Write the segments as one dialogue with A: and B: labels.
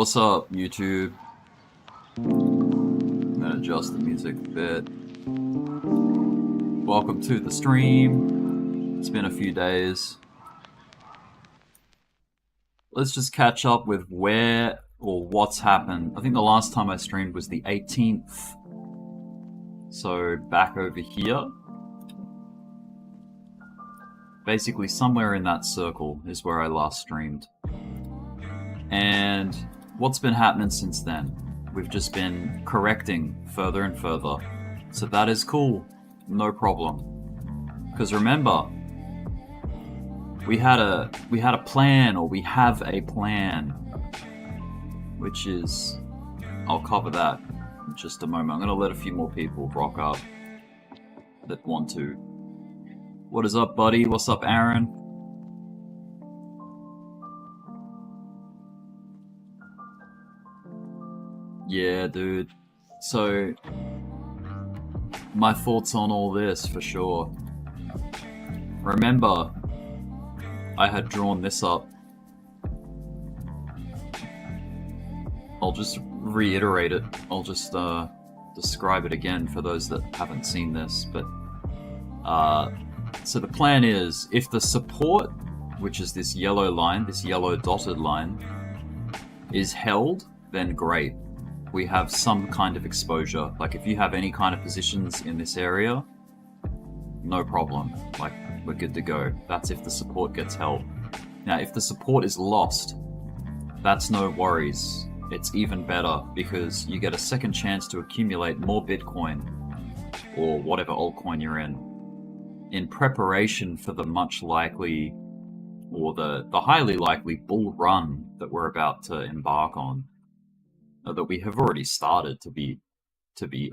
A: What's up, YouTube? I'm gonna adjust the music a bit. Welcome to the stream. It's been a few days. Let's just catch up with where or what's happened. I think the last time I streamed was the 18th. So back over here. Basically somewhere in that circle is where I last streamed. And what's been happening since then? We've just been correcting further and further. So that is cool. No problem. Because remember, we had a plan, or we have a plan, which is, I'll cover that in just a moment. I'm gonna let a few more people rock up that want to. What is up, buddy? What's up, Aaron? Yeah, dude. So, my thoughts on all this, for sure. Remember, I had drawn this up. I'll just reiterate it. I'll just describe it again for those that haven't seen this. But so the plan is, if the support, which is this yellow line, this yellow dotted line, is held, then great. We have some kind of exposure. Like if you have any kind of positions in this area, no problem. Like we're good to go. That's if the support gets held. Now, if the support is lost, that's no worries. It's even better because you get a second chance to accumulate more Bitcoin or whatever altcoin you're in preparation for the much likely or the highly likely bull run that we're about to embark on. That we have already started, to be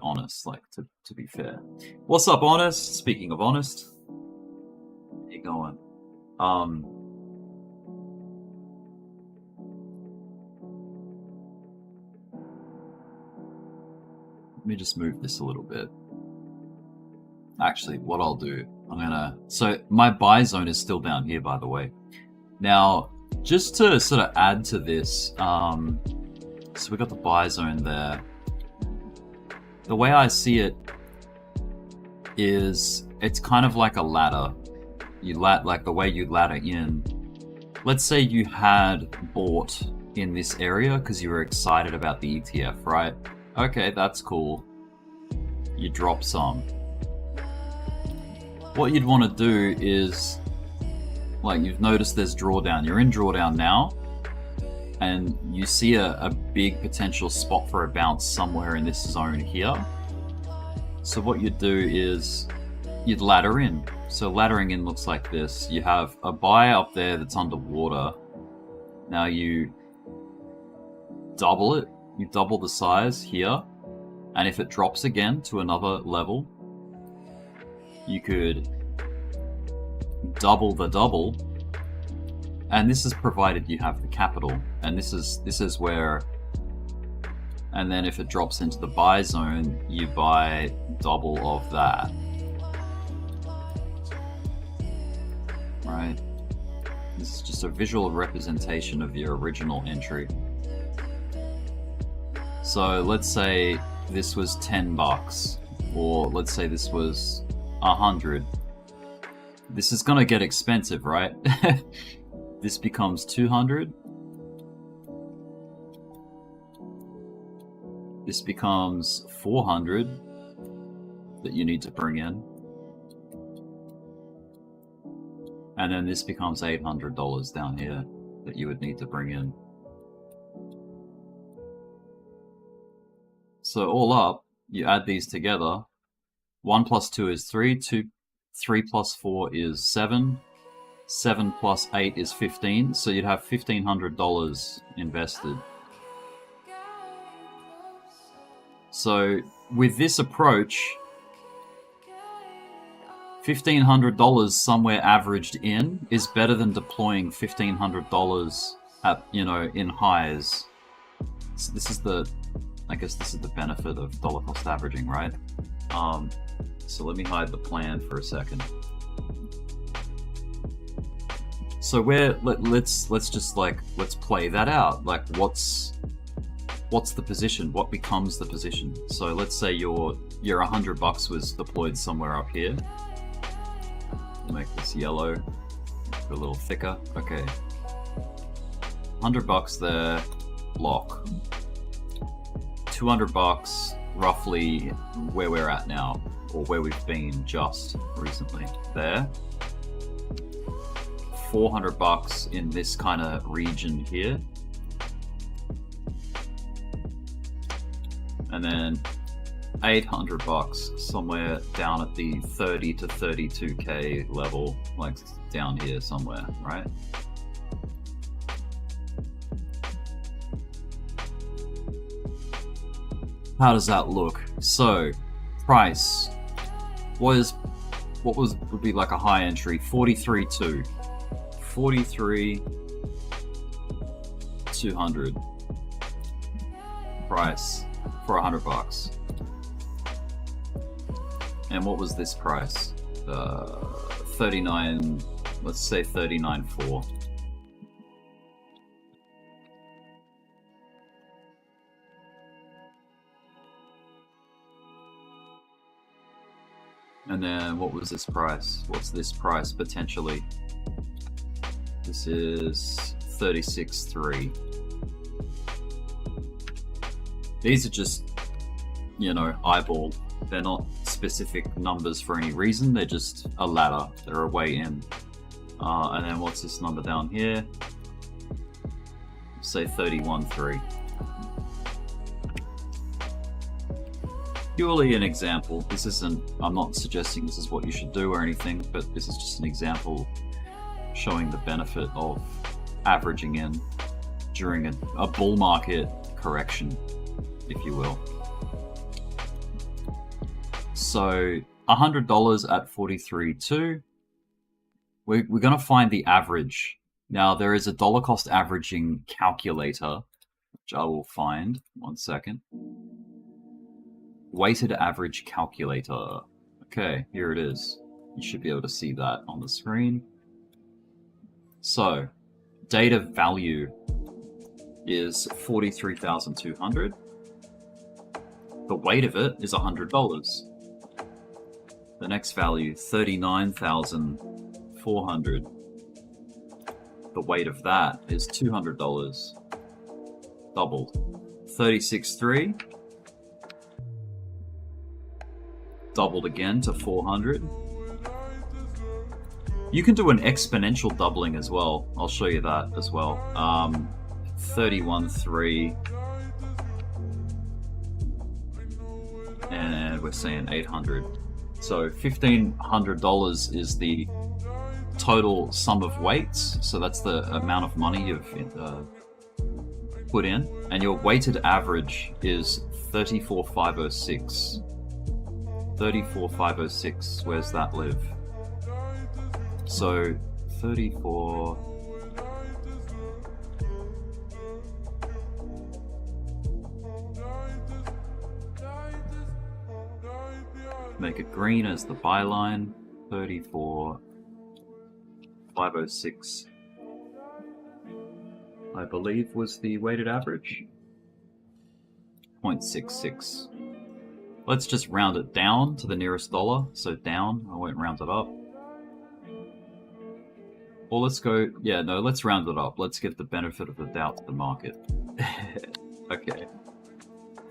A: honest, like to be fair. What's up, Honest? Speaking of Honest, how you going? Let me just move this a little bit. Actually, what I'll do, so my buy zone is still down here, by the way. Now, just to sort of add to this, so we got the buy zone there. The way I see it is it's kind of like a ladder. Like the way you ladder in. Let's say you had bought in this area because you were excited about the ETF, right? Okay, that's cool. You drop some. What you'd want to do is, like you've noticed there's drawdown. You're in drawdown now. And you see a big potential spot for a bounce somewhere in this zone here. So what you'd do is you'd ladder in. So laddering in looks like this. You have a buy up there that's underwater. Now you double it. You double the size here. And if it drops again to another level, you could double the double. And this is provided you have the capital, and this is where, and then if it drops into the buy zone, you buy double of that. Right? This is just a visual representation of your original entry. So let's say this was 10 bucks, or let's say this was 100. This is gonna get expensive, right? This becomes 200. This becomes 400 that you need to bring in. And then this becomes $800 down here that you would need to bring in. So all up, you add these together. 1 plus 2 is 3, 3 plus 4 is 7. 7 plus 8 is 15, so you'd have $1,500 invested. So with this approach, $1,500 somewhere averaged in is better than deploying $1,500 at, in highs. So this is I guess this is the benefit of dollar cost averaging, right? So let me hide the plan for a second. So let's just let's play that out. Like what's what's the position? What becomes the position? So let's say your $100 was deployed somewhere up here. Make this yellow, a little thicker. Okay, $100 there, block. $200 roughly where we're at now, or where we've been just recently. There. $400 in this kind of region here. And then $800 somewhere down at the 30 to 32k level, like down here somewhere, right? How does that look? So, price would be like a high entry, 43.2, 43,200 price for $100. And what was this price? 39, let's say 39.4. And then what was this price? What's this price potentially? This is 36.3. These are just, you know, eyeballed. They're not specific numbers for any reason. They're just a ladder. They're a way in. And then what's this number down here? Say 31.3. Purely an example. This isn't, I'm not suggesting this is what you should do or anything, but this is just an example showing the benefit of averaging in during a bull market correction, if you will. So $100 at 43.2. We're going to find the average. Now there is a dollar cost averaging calculator, which I will find. 1 second. Weighted average calculator. Okay, here it is. You should be able to see that on the screen. So, data value is 43,200. The weight of it is $100. The next value, 39,400. The weight of that is $200. Doubled. 36.3. Doubled again to 400. You can do an exponential doubling as well. I'll show you that as well. 31.3. And we're saying 800. So $1,500 is the total sum of weights. So that's the amount of money you've put in. And your weighted average is 34,506. 34,506, where's that live? So 34. Make it green as the byline. 34,506. I believe was the weighted average. 0.66. Let's just round it down to the nearest dollar. So down, I won't round it up. Or let's go, yeah, no, let's round it up. Let's give the benefit of the doubt to the market. Okay.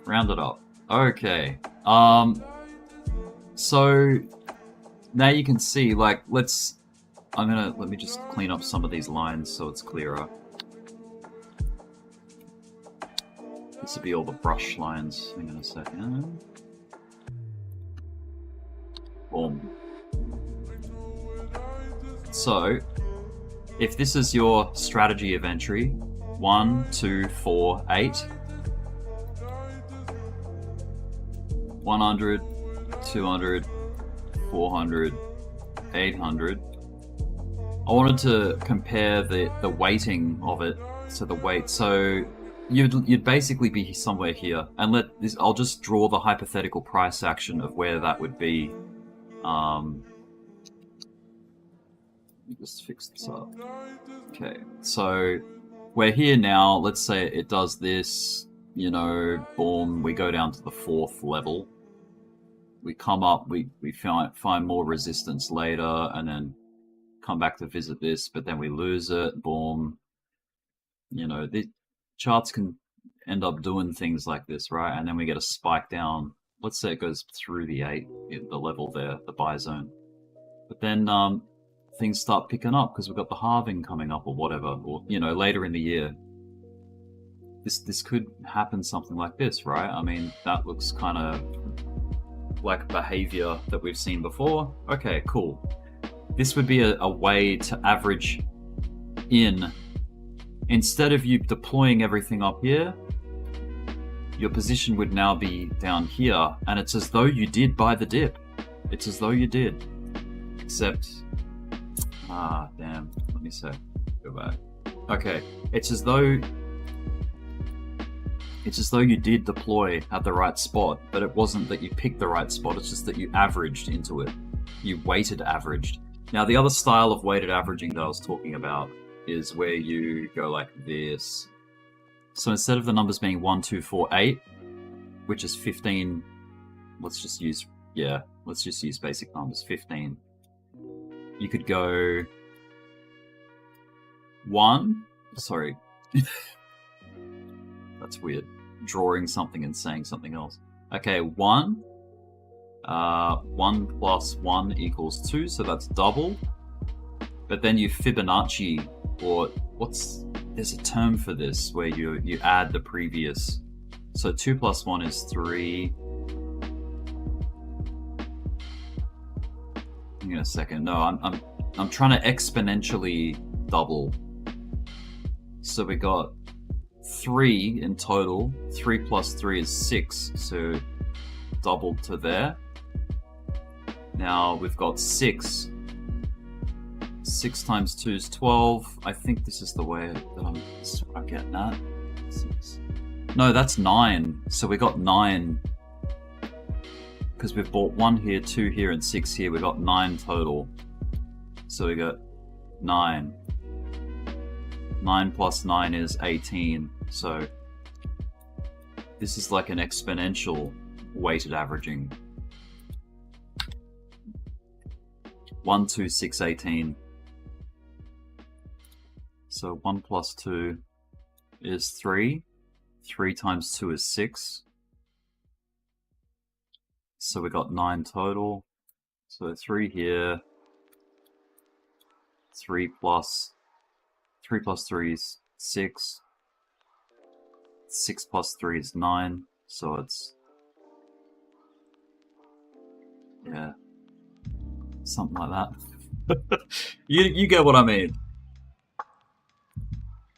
A: Round it up. Okay. So now you can see, like, let me just clean up some of these lines so it's clearer. This would be all the brush lines. Hang on a second. Boom. So, if this is your strategy of entry, 1, 2, 4, 8, 100, 200, 400, 800. I wanted to compare the weighting of it to the weight. So you'd basically be somewhere here, and I'll just draw the hypothetical price action of where that would be. Let me just fix this up. Okay, so we're here now. Let's say it does this, you know, boom, we go down to the 4th level. We come up, we find more resistance later, and then come back to visit this, but then we lose it, boom. You know, the charts can end up doing things like this, right? And then we get a spike down. Let's say it goes through the 8, the level there, the buy zone. But then things start picking up because we've got the halving coming up or whatever, or, you know, later in the year. This could happen something like this, right? I mean, that looks kind of like behavior that we've seen before. Okay, cool. This would be a way to average in. Instead of you deploying everything up here, your position would now be down here, and it's as though you did buy the dip. It's as though you did. Except, damn, let me say, go back. Okay, it's as though you did deploy at the right spot, but it wasn't that you picked the right spot, it's just that you averaged into it. You weighted averaged. Now, the other style of weighted averaging that I was talking about is where you go like this. So instead of the numbers being 1, 2, 4, 8, which is 15, let's just use basic numbers, 15. You could go 1, sorry. That's weird. Drawing something and saying something else. Okay, 1. 1 plus 1 equals 2, so that's double. But then you Fibonacci, or there's a term for this where you add the previous. So 2 plus 1 is 3. Hang on a second. No, I'm trying to exponentially double. So we got 3 in total. 3 plus 3 is 6, so doubled to there. Now we've got 6. 6 times 2 is 12. I think this is the way that this is what I'm getting at. 6. No, that's 9. So we got 9. Because we've bought 1 here, 2 here, and 6 here. We got 9 total. So we got 9. 9 plus 9 is 18. So this is like an exponential weighted averaging. 1, 2, 6, 18. So 1 plus 2 is 3. 3 times 2 is 6. So we got 9 total. So 3 here. 3 plus 3 is 6. 6 plus 3 is 9. So it's, yeah, something like that. You get what I mean.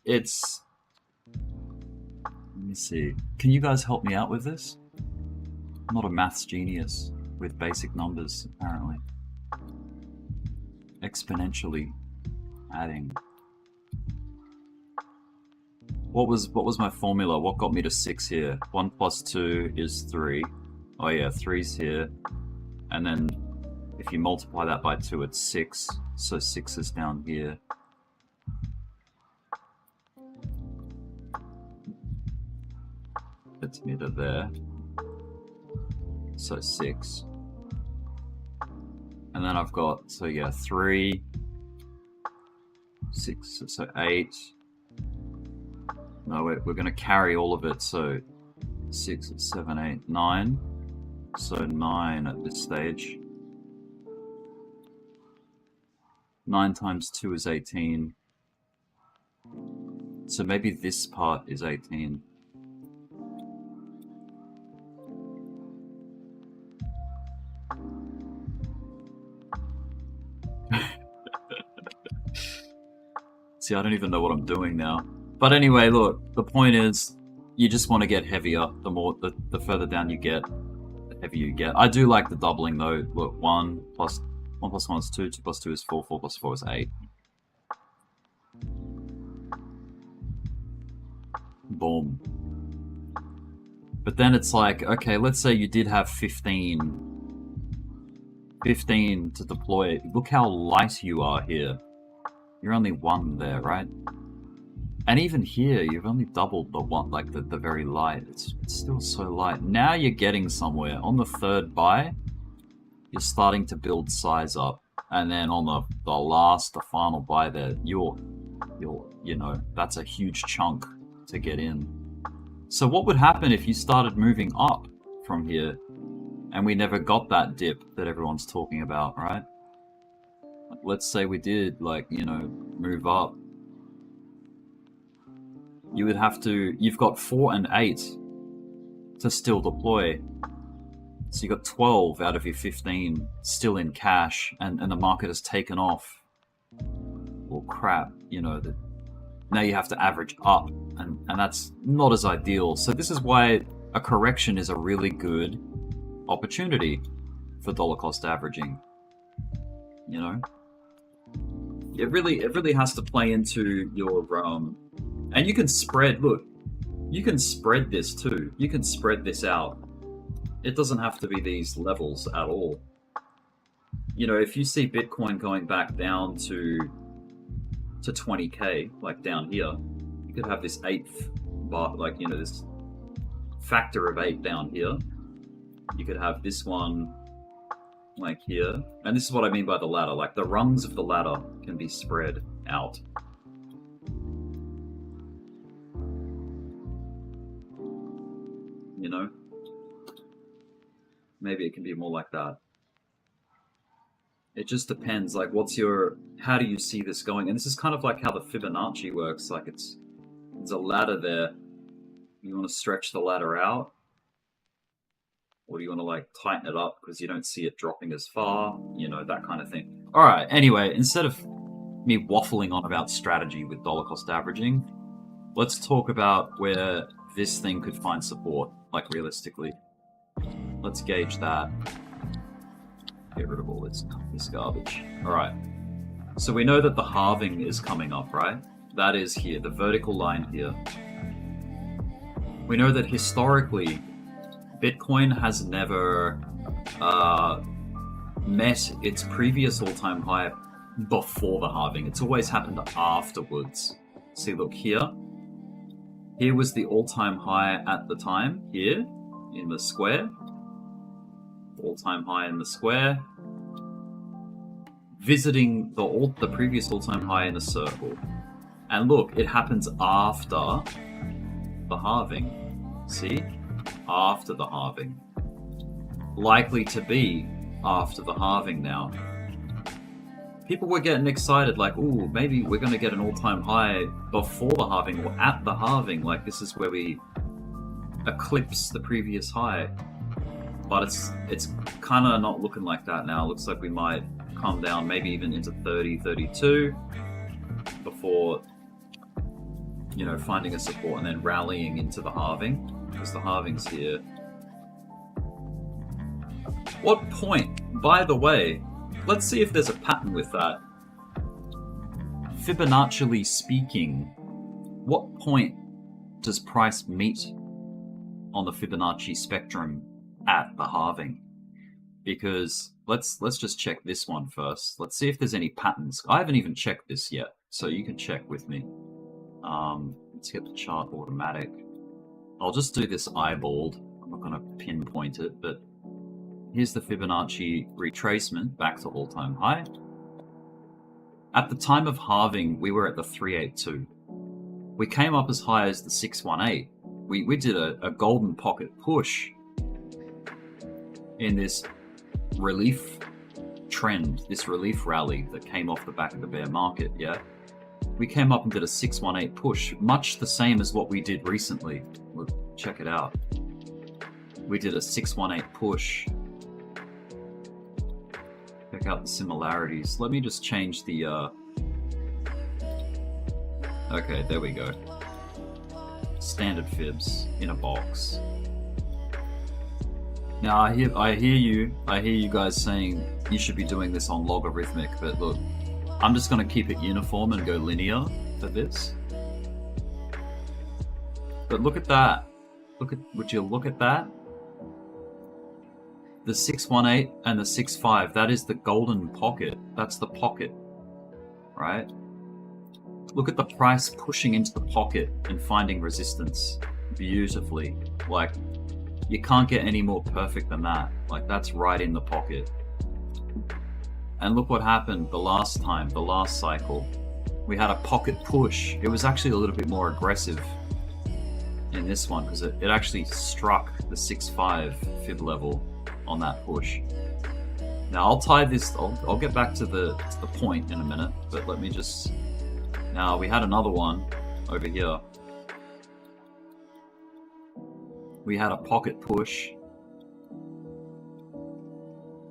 A: It's, let me see. Can you guys help me out with this? I'm not a maths genius with basic numbers, apparently. Exponentially adding. What was my formula? What got me to 6 here? 1 plus 2 is 3. Oh yeah, 3's here. And then if you multiply that by 2, it's 6. So 6 is down here. Gets me to there. So 6. And then I've got, so yeah, 3, 6, so 8. No, we're going to carry all of it, so 6, 7, 8, 9. So 9 at this stage. 9 times 2 is 18. So maybe this part is 18. See, I don't even know what I'm doing now. But anyway, look, the point is, you just want to get heavier. The further down you get, the heavier you get. I do like the doubling though. Look, 1 plus 1 is 2, 2 plus 2 is 4, 4 plus 4 is 8. Boom. But then it's like, okay, let's say you did have 15 to deploy. Look how light you are here. You're only 1 there, right? And even here, you've only doubled the one, like the very light. It's still so light. Now you're getting somewhere. On the third buy, you're starting to build size up. And then on the final buy there, you know, that's a huge chunk to get in. So what would happen if you started moving up from here and we never got that dip that everyone's talking about, right? Let's say we did, like, you know, move up. You would have to, you've got 4 and 8 to still deploy. So you got 12 out of your 15 still in cash, and the market has taken off. Well, crap, you know, now you have to average up, and that's not as ideal. So this is why a correction is a really good opportunity for dollar cost averaging. You know, it really has to play into your and you can spread. Look, you can spread this too. You can spread this out. It doesn't have to be these levels at all. You know, if you see Bitcoin going back down to 20k, like down here, you could have this eighth bar, like, you know, this factor of 8 down here. You could have this one like here, and this is what I mean by the ladder. Like, the rungs of the ladder can be spread out. You know, maybe it can be more like that. It just depends, like, how do you see this going? And this is kind of like how the Fibonacci works. Like, it's a ladder there. You want to stretch the ladder out, or do you want to, like, tighten it up because you don't see it dropping as far, you know, that kind of thing. All right, anyway, instead of me waffling on about strategy with dollar cost averaging, let's talk about where this thing could find support, like, realistically. Let's gauge that. Get rid of all this garbage. All right. So we know that the halving is coming up, right? That is here, the vertical line here. We know that historically, Bitcoin has never met its previous all-time high before the halving. It's always happened afterwards. See, look here. Here was the all-time high at the time, here in the square. All-time high in the square, visiting the previous all-time high in a circle. And look, it happens after the halving. See? After the halving. Likely to be after the halving now. People were getting excited, like, ooh, maybe we're going to get an all-time high before the halving or at the halving. Like, this is where we eclipse the previous high. But it's kind of not looking like that now. Looks like we might come down maybe even into 30, 32 before, you know, finding a support and then rallying into the halving, because the halving's here. What point, by the way, let's see if there's a pattern with that. Fibonacci speaking, what point does price meet on the Fibonacci spectrum at the halving? Because let's just check this one first. Let's see if there's any patterns. I haven't even checked this yet, so you can check with me. Let's get the chart automatic. I'll just do this eyeballed. I'm not going to pinpoint it, but here's the Fibonacci retracement back to all-time high. At the time of halving, we were at the 382. We came up as high as the 618. We did a golden pocket push in this relief trend, this relief rally that came off the back of the bear market, yeah? We came up and did a 618 push, much the same as what we did recently. Look, check it out. We did a 618 push. Check out the similarities. Let me just change the... Okay, there we go. Standard fibs in a box. Now I hear you guys saying you should be doing this on logarithmic, but look, I'm just going to keep it uniform and go linear for this. But look at that. Would you look at that? The 618 and the 65, that is the golden pocket. That's the pocket, right? Look at the price pushing into the pocket and finding resistance beautifully. Like, you can't get any more perfect than that. Like, that's right in the pocket. And look what happened the last time, the last cycle. We had a pocket push. It was actually a little bit more aggressive in this one because it actually struck the 6.5 fib level on that push. Now I'll tie this, I'll get back to the point in a minute, but let me just, now we had another one over here. We had a pocket push,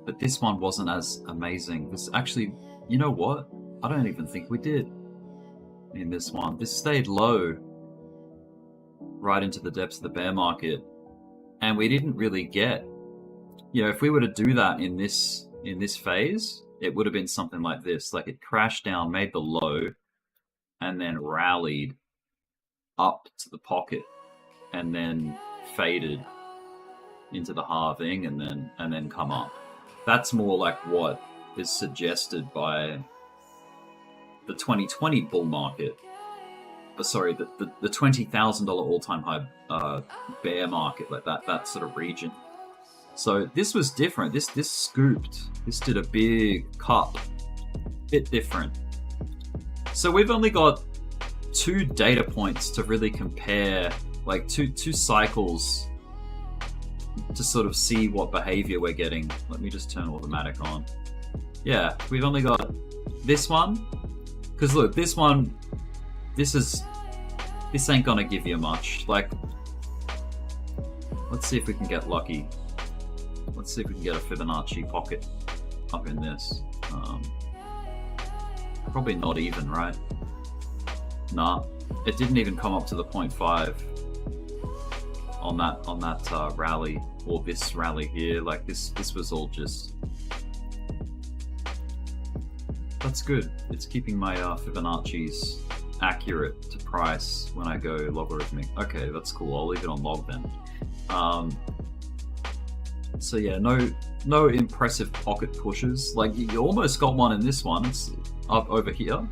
A: but this one wasn't as amazing. This actually, you know what? I don't even think we did in this one. This stayed low right into the depths of the bear market, and we didn't really get, you know, if we were to do that in this phase, it would have been something like this. Like, it crashed down, made the low, and then rallied up to the pocket, and then faded into the halving, and then come up. That's more like what is suggested by the 2020 bull market. Sorry, the $20,000 all-time high bear market, like that sort of region. So this was different. This scooped. This did a big cup. Bit different. So we've only got 2 data points to really compare, like two cycles to sort of see what behavior we're getting. Let me just turn automatic on. Yeah, we've only got this one. Because look, this one, this ain't gonna give you much. Like, let's see if we can get lucky. Let's see if we can get a Fibonacci pocket up in this. Probably not even, right? Nah, it didn't even come up to the 0.5 on that rally, or this rally here. Like, this was all just. That's good. It's keeping my Fibonacci's accurate to price when I go logarithmic. Okay, that's cool. I'll leave it on log then. So yeah, no impressive pocket pushes. Like, you almost got one in this one. It's up over here.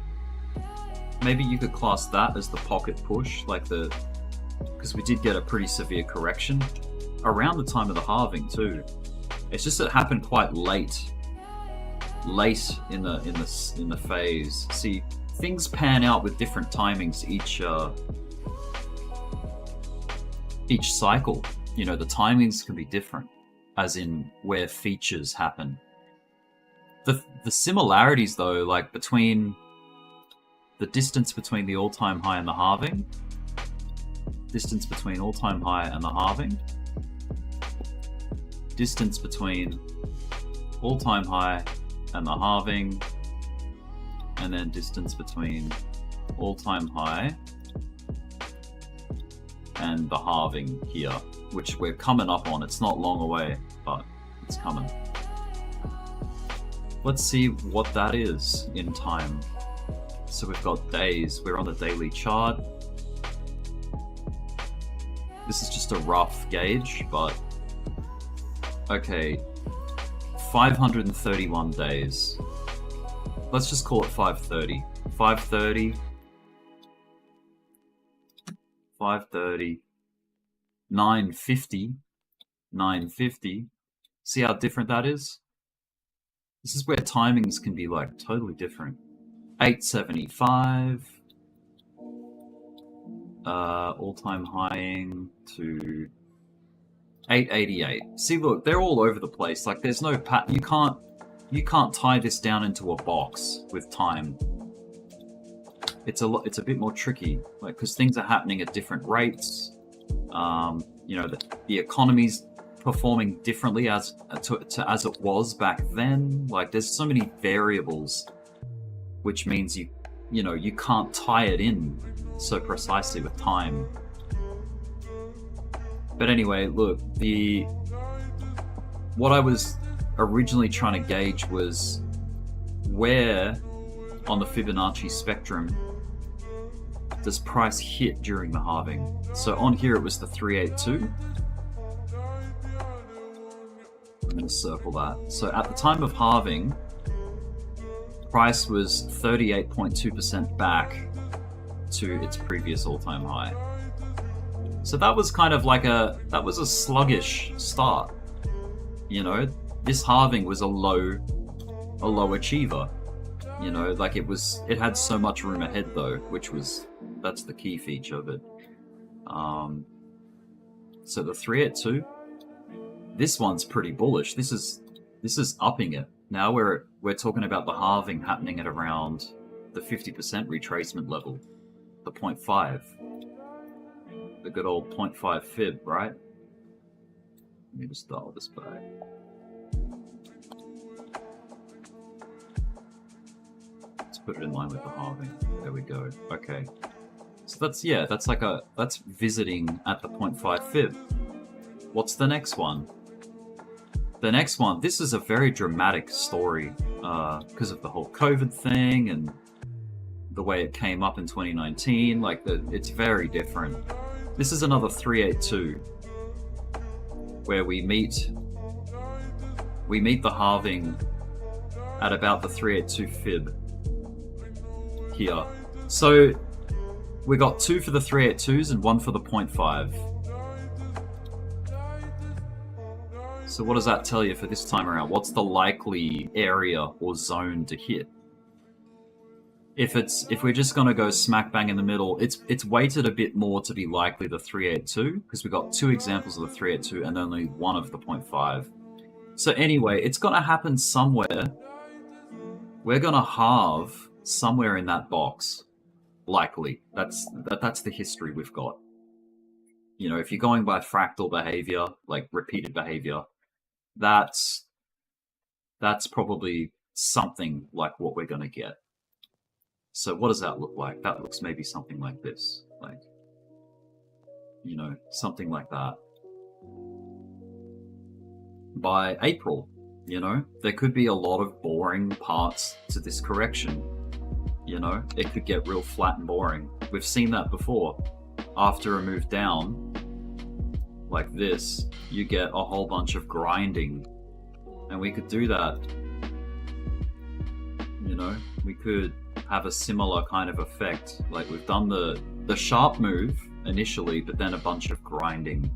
A: Maybe you could class that as the pocket push, like because we did get a pretty severe correction around the time of the halving too. It's just it happened quite late in the phase. See, things pan out with different timings each cycle. You know, the timings can be different, as in where features happen. The similarities though, like between the distance between the all-time high and the halving, distance between all-time high and the halving, distance between all-time high and the halving, and then distance between all-time high and the halving here, which we're coming up on. It's not long away, but it's coming. Let's see what that is in time. So we've got days. We're on the daily chart. This is just a rough gauge, but okay, 531 days. Let's just call it 530. 530. 530. 950. 950. See how different that is? This is where timings can be like totally different. 875. All-time highing to 888. See, look, they're all over the place. Like, there's no you can't tie this down into a box with time. It's a bit more tricky, like, because things are happening at different rates. You know, the economy's performing differently as it was back then. Like, there's so many variables, which means you know, you can't tie it in so precisely with time. But anyway, look, what I was originally trying to gauge was where on the Fibonacci spectrum does price hit during the halving. So on here it was the 382. I'm going to circle that. So at the time of halving, price was 38.2% back to its previous all-time high. So that was kind of like that was a sluggish start. You know, this halving was a low achiever. You know, like it had so much room ahead though, that's the key feature of it. So the 382, this one's pretty bullish. This is upping it. Now we're talking about the halving happening at around the 50% retracement level, the 0.5, the good old 0.5 fib, right? Let me just dial this back. Let's put it in line with the halving. There we go. Okay. So that's visiting at the 0.5 fib. What's the next one? The next one, this is a very dramatic story because of the whole COVID thing and the way it came up in 2019. It's very different. This is another 382 where we meet the halving at about the 382 fib here. So we got 2 for the 382s and 1 for the 0.5. So what does that tell you for this time around? What's the likely area or zone to hit? If we're just going to go smack bang in the middle, it's weighted a bit more to be likely the 382 because we got 2 examples of the 382 and only 1 of the 0.5. So anyway, it's going to happen somewhere. We're going to halve somewhere in that box, likely. That's the history we've got. You know, if you're going by fractal behavior, like repeated behavior, that's probably something like what we're going to get. So what does that look like? That looks maybe something like this, like, you know, something like that. By April, you know, there could be a lot of boring parts to this correction. You know, it could get real flat and boring. We've seen that before. After a move down like this, you get a whole bunch of grinding, and we could do that. You know, we could have a similar kind of effect. Like we've done the sharp move initially, but then a bunch of grinding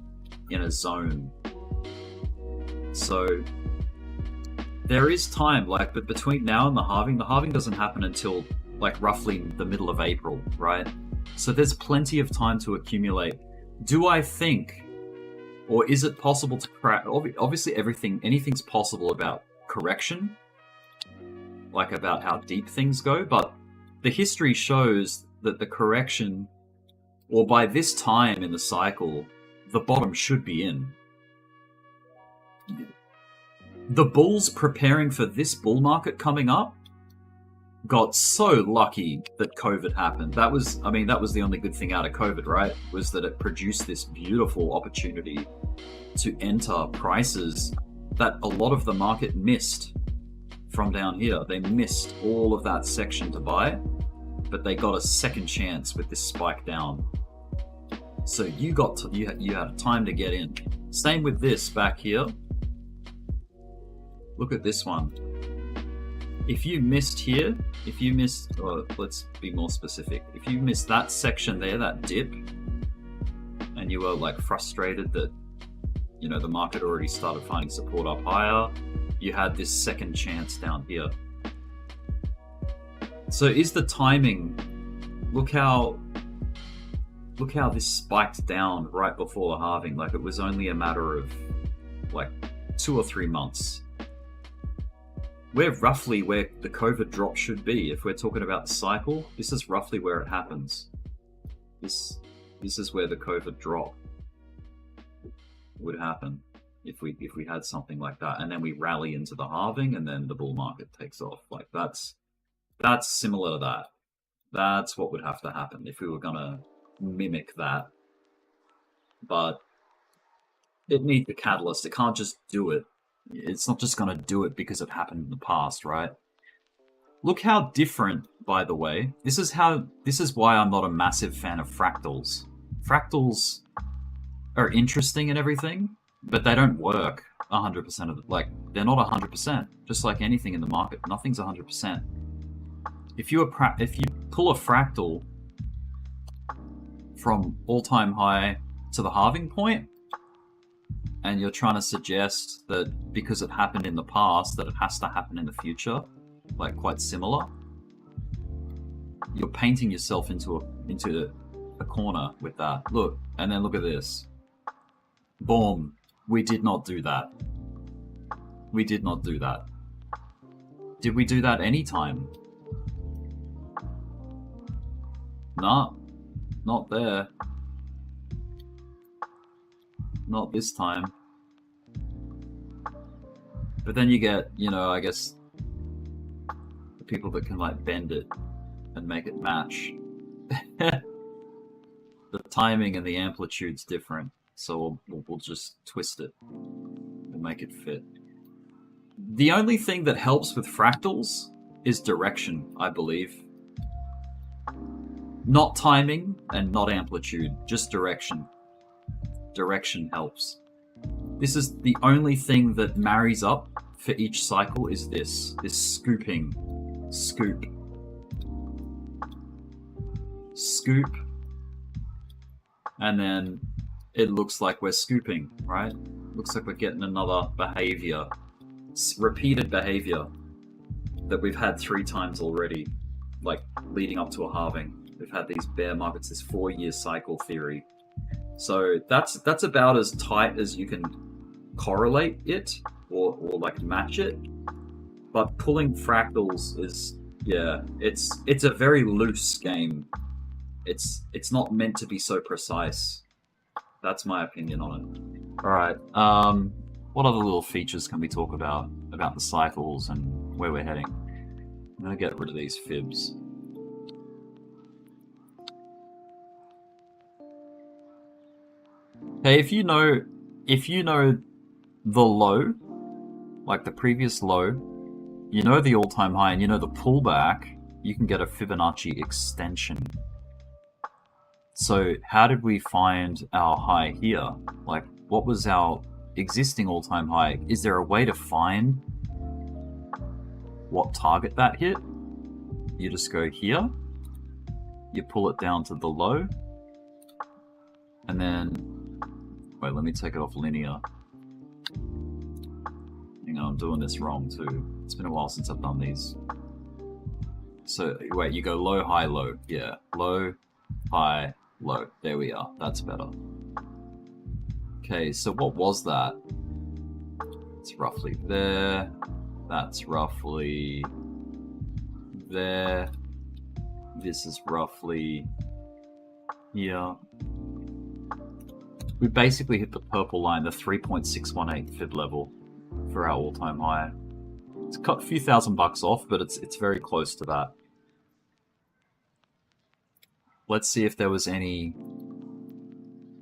A: in a zone. So there is time, like, but between now and the halving doesn't happen until like roughly the middle of April, right? So there's plenty of time to accumulate. Do I think, or is it possible to crack? Obviously, anything's possible about correction, like about how deep things go. But the history shows that the correction, or by this time in the cycle, the bottom should be in. The bulls preparing for this bull market coming up got so lucky that COVID happened. That was the only good thing out of COVID, right? Was that it produced this beautiful opportunity to enter prices that a lot of the market missed from down here. They missed all of that section to buy, but they got a second chance with this spike down. So you had time to get in. Same with this back here. Look at this one. If you missed here, let's be more specific. If you missed that section there, that dip, and you were like frustrated that, you know, the market already started finding support up higher, you had this second chance down here. So is the timing, look how this spiked down right before the halving. Like it was only a matter of like 2 or 3 months. We're roughly where the COVID drop should be. If we're talking about the cycle, this is roughly where it happens. This is where the COVID drop would happen if we had something like that, and then we rally into the halving, and then the bull market takes off. Like that's similar to that. That's what would have to happen if we were gonna mimic that. But it needs a catalyst. It can't just do it. It's not just going to do it because it happened in the past, right? Look how different, by the way. This is why I'm not a massive fan of fractals. Fractals are interesting and everything, but they don't work 100% of it. Like, they're not 100%. Just like anything in the market, nothing's 100%. If you pull a fractal from all-time high to the halving point, and you're trying to suggest that because it happened in the past that it has to happen in the future, like quite similar, you're painting yourself into a corner with that. Look, and then look at this. Boom. We did not do that. We did not do that. Did we do that anytime? Nah, not there. Not this time. But then you get, you know, I guess the people that can like bend it and make it match. The timing and the amplitude's different, so we'll just twist it and make it fit. The only thing that helps with fractals is direction, I believe. Not timing and not amplitude, just direction. Direction helps. This is the only thing that marries up for each cycle is this scooping. Scoop. Scoop. And then it looks like we're scooping, right? Looks like we're getting another behavior. Repeated behavior that we've had 3 times already, like leading up to a halving. We've had these bear markets, this 4-year cycle theory. So that's about as tight as you can correlate it or like match it. But pulling fractals is, yeah, it's a very loose game. It's not meant to be so precise. That's my opinion on it. All right. What other little features can we talk about the cycles and where we're heading? I'm gonna get rid of these fibs. Hey, if you know the low, like the previous low, you know the all-time high, and you know the pullback, you can get a Fibonacci extension. So how did we find our high here? Like, what was our existing all-time high? Is there a way to find what target that hit? You just go here, you pull it down to the low, and then, wait, let me take it off linear. Hang on, I'm doing this wrong too. It's been a while since I've done these. So, wait, you go low, high, low. Yeah, low, high, low. There we are. That's better. Okay, so what was that? It's roughly there. That's roughly there. This is roughly here. We basically hit the purple line, the 3.618 fib level for our all-time high. It's cut a few $1,000 off, but it's very close to that. Let's see if there was any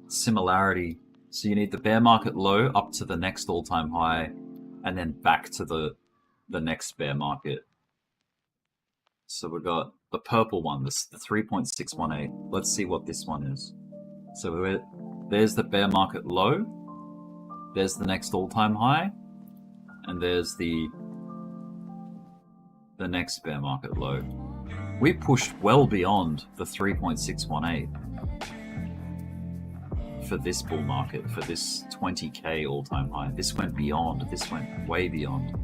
A: similarity. So you need the bear market low up to the next all-time high, and then back to the next bear market. So we've got the purple one, the 3.618. Let's see what this one is. So there's the bear market low, there's the next all-time high, and there's the next bear market low. We pushed well beyond the 3.618 for this bull market, for this 20K all-time high. This went beyond, this went way beyond.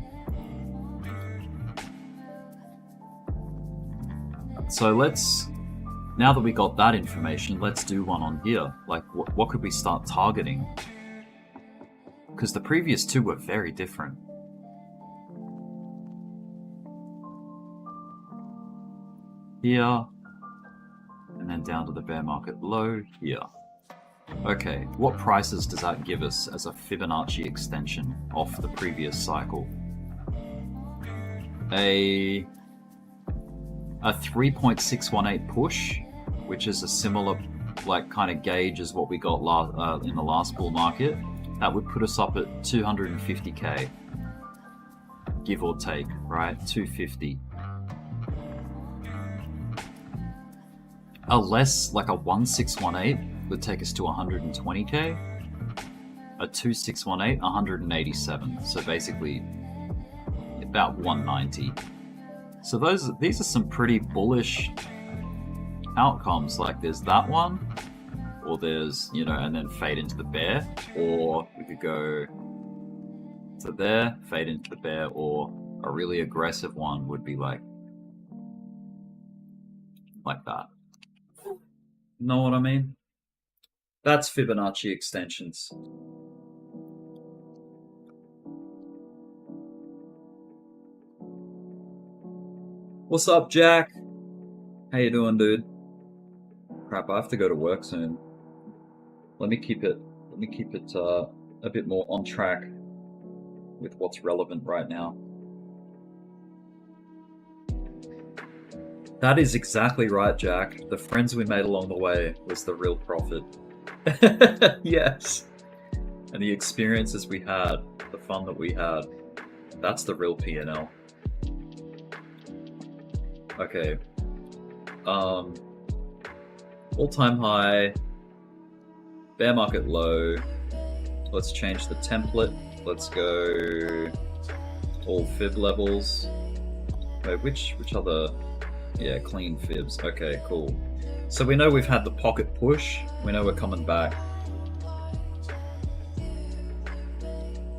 A: So now that we got that information, let's do one on here. Like, what could we start targeting? Because the previous two were very different. Here, and then down to the bear market low here. Okay, what prices does that give us as a Fibonacci extension off the previous cycle? A 3.618 push, which is a similar like kind of gauge as what we got in the last bull market. That would put us up at 250K, give or take, right? 250. A less, like a 1618 would take us to 120K. A 2618, 187. So basically about 190. So these are some pretty bullish outcomes. Like there's that one, or there's, you know, and then fade into the bear, or we could go to there, fade into the bear, or a really aggressive one would be like that. Know what I mean? That's Fibonacci extensions. What's up, Jack? How you doing, dude? Crap, I have to go to work soon. Let me keep it a bit more on track with what's relevant right now. That is exactly right, Jack. The friends we made along the way was the real profit. Yes. And the experiences we had, the fun that we had, that's the real P&L. Okay. All-time high, bear market low. Let's change the template. Let's go all fib levels. Wait, which other? Yeah, clean fibs. Okay, cool. So we know we've had the pocket push. We know we're coming back.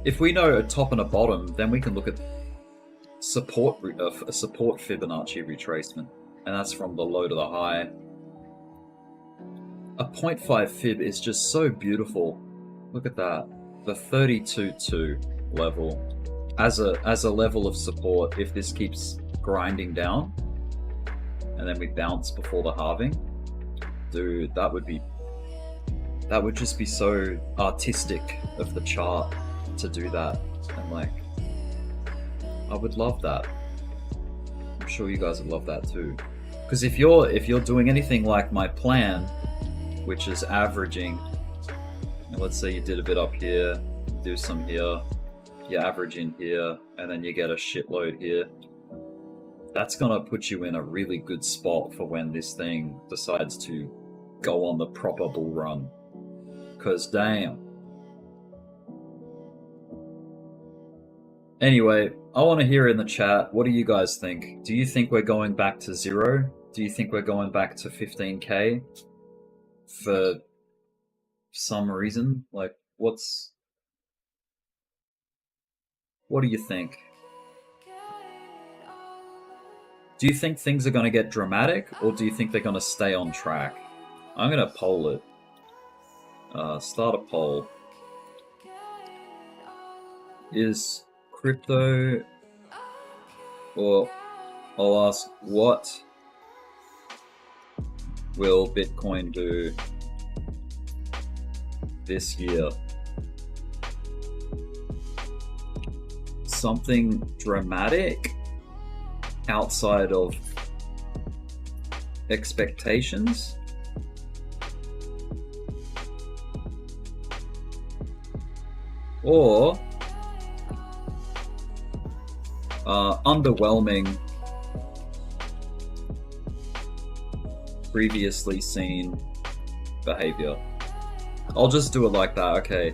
A: If we know a top and a bottom, then we can look at support, a support Fibonacci retracement, and that's from the low to the high. A 0.5 fib is just so beautiful. Look at that. The 32.2 level as a level of support. If this keeps grinding down and then we bounce before the halving, dude, that would just be so artistic of the chart to do that. And like, I would love that. I'm sure you guys would love that too. Because if you're doing anything like my plan, which is averaging, let's say you did a bit up here, do some here, you average in here, and then you get a shitload here, that's gonna put you in a really good spot for when this thing decides to go on the proper bull run. Cause damn. Anyway, I want to hear in the chat, what do you guys think? Do you think we're going back to 0? Do you think we're going back to 15k for some reason? Like, what do you think? Do you think things are going to get dramatic, or do you think they're going to stay on track? I'm going to poll it. Start a poll. Is crypto, or I'll ask, what will Bitcoin do this year? Something dramatic outside of expectations? Or underwhelming, previously seen behavior? I'll just do it like that, okay.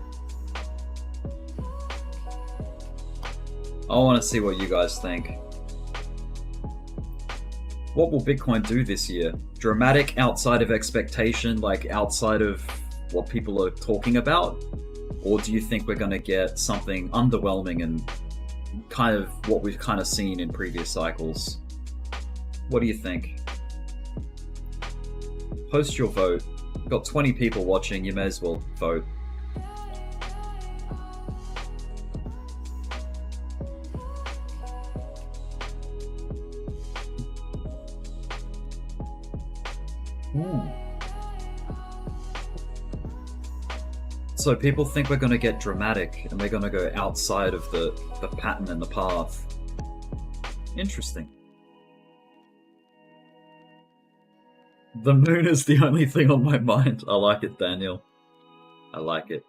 A: I want to see what you guys think. What will Bitcoin do this year? Dramatic, outside of expectation, like outside of what people are talking about? Or do you think we're going to get something underwhelming and kind of what we've kind of seen in previous cycles? What do you think? Post your vote. We've got 20 people watching, you may as well vote. So people think we're going to get dramatic and we're going to go outside of the pattern and the path. Interesting. The moon is the only thing on my mind. I like it, Daniel. I like it.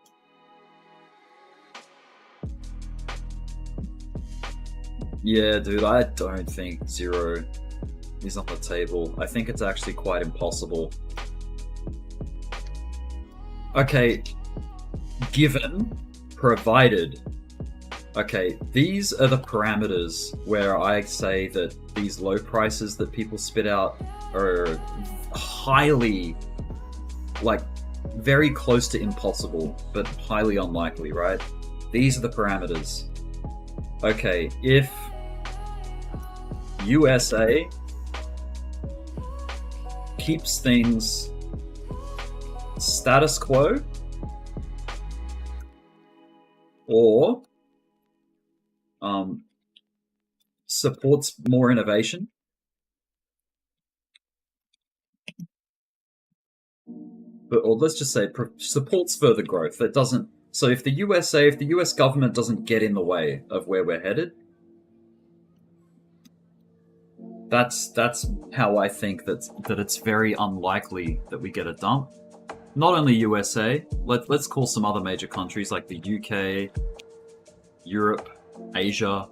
A: Yeah, dude, I don't think 0 is on the table. I think it's actually quite impossible. Okay. Given, provided. Okay, these are the parameters where I say that these low prices that people spit out are highly, like, very close to impossible, but highly unlikely, right? These are the parameters. Okay, if USA keeps things status quo or supports more innovation, or let's just say supports further growth. That doesn't. So if the US government doesn't get in the way of where we're headed, that's how I think that it's very unlikely that we get a dump. Not only USA, let's call some other major countries like the UK, Europe, Asia.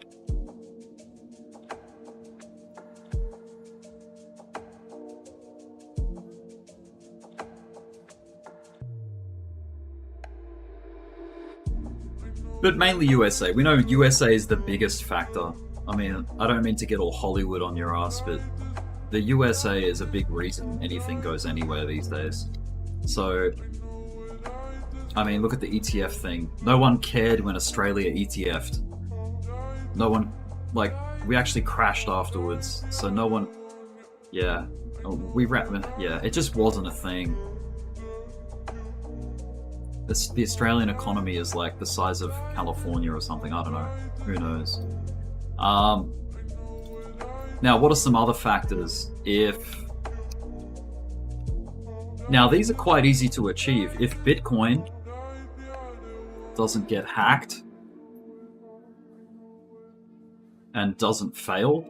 A: But mainly USA. We know USA is the biggest factor. I mean, I don't mean to get all Hollywood on your ass, but the USA is a big reason anything goes anywhere these days. So, I mean, look at the ETF thing. No one cared when Australia ETF'd. No one, like, we actually crashed afterwards. So no one, yeah, yeah, it just wasn't a thing. The Australian economy is like the size of California or something. I don't know. Who knows? Now, what are some other factors? Now, these are quite easy to achieve. If Bitcoin doesn't get hacked and doesn't fail,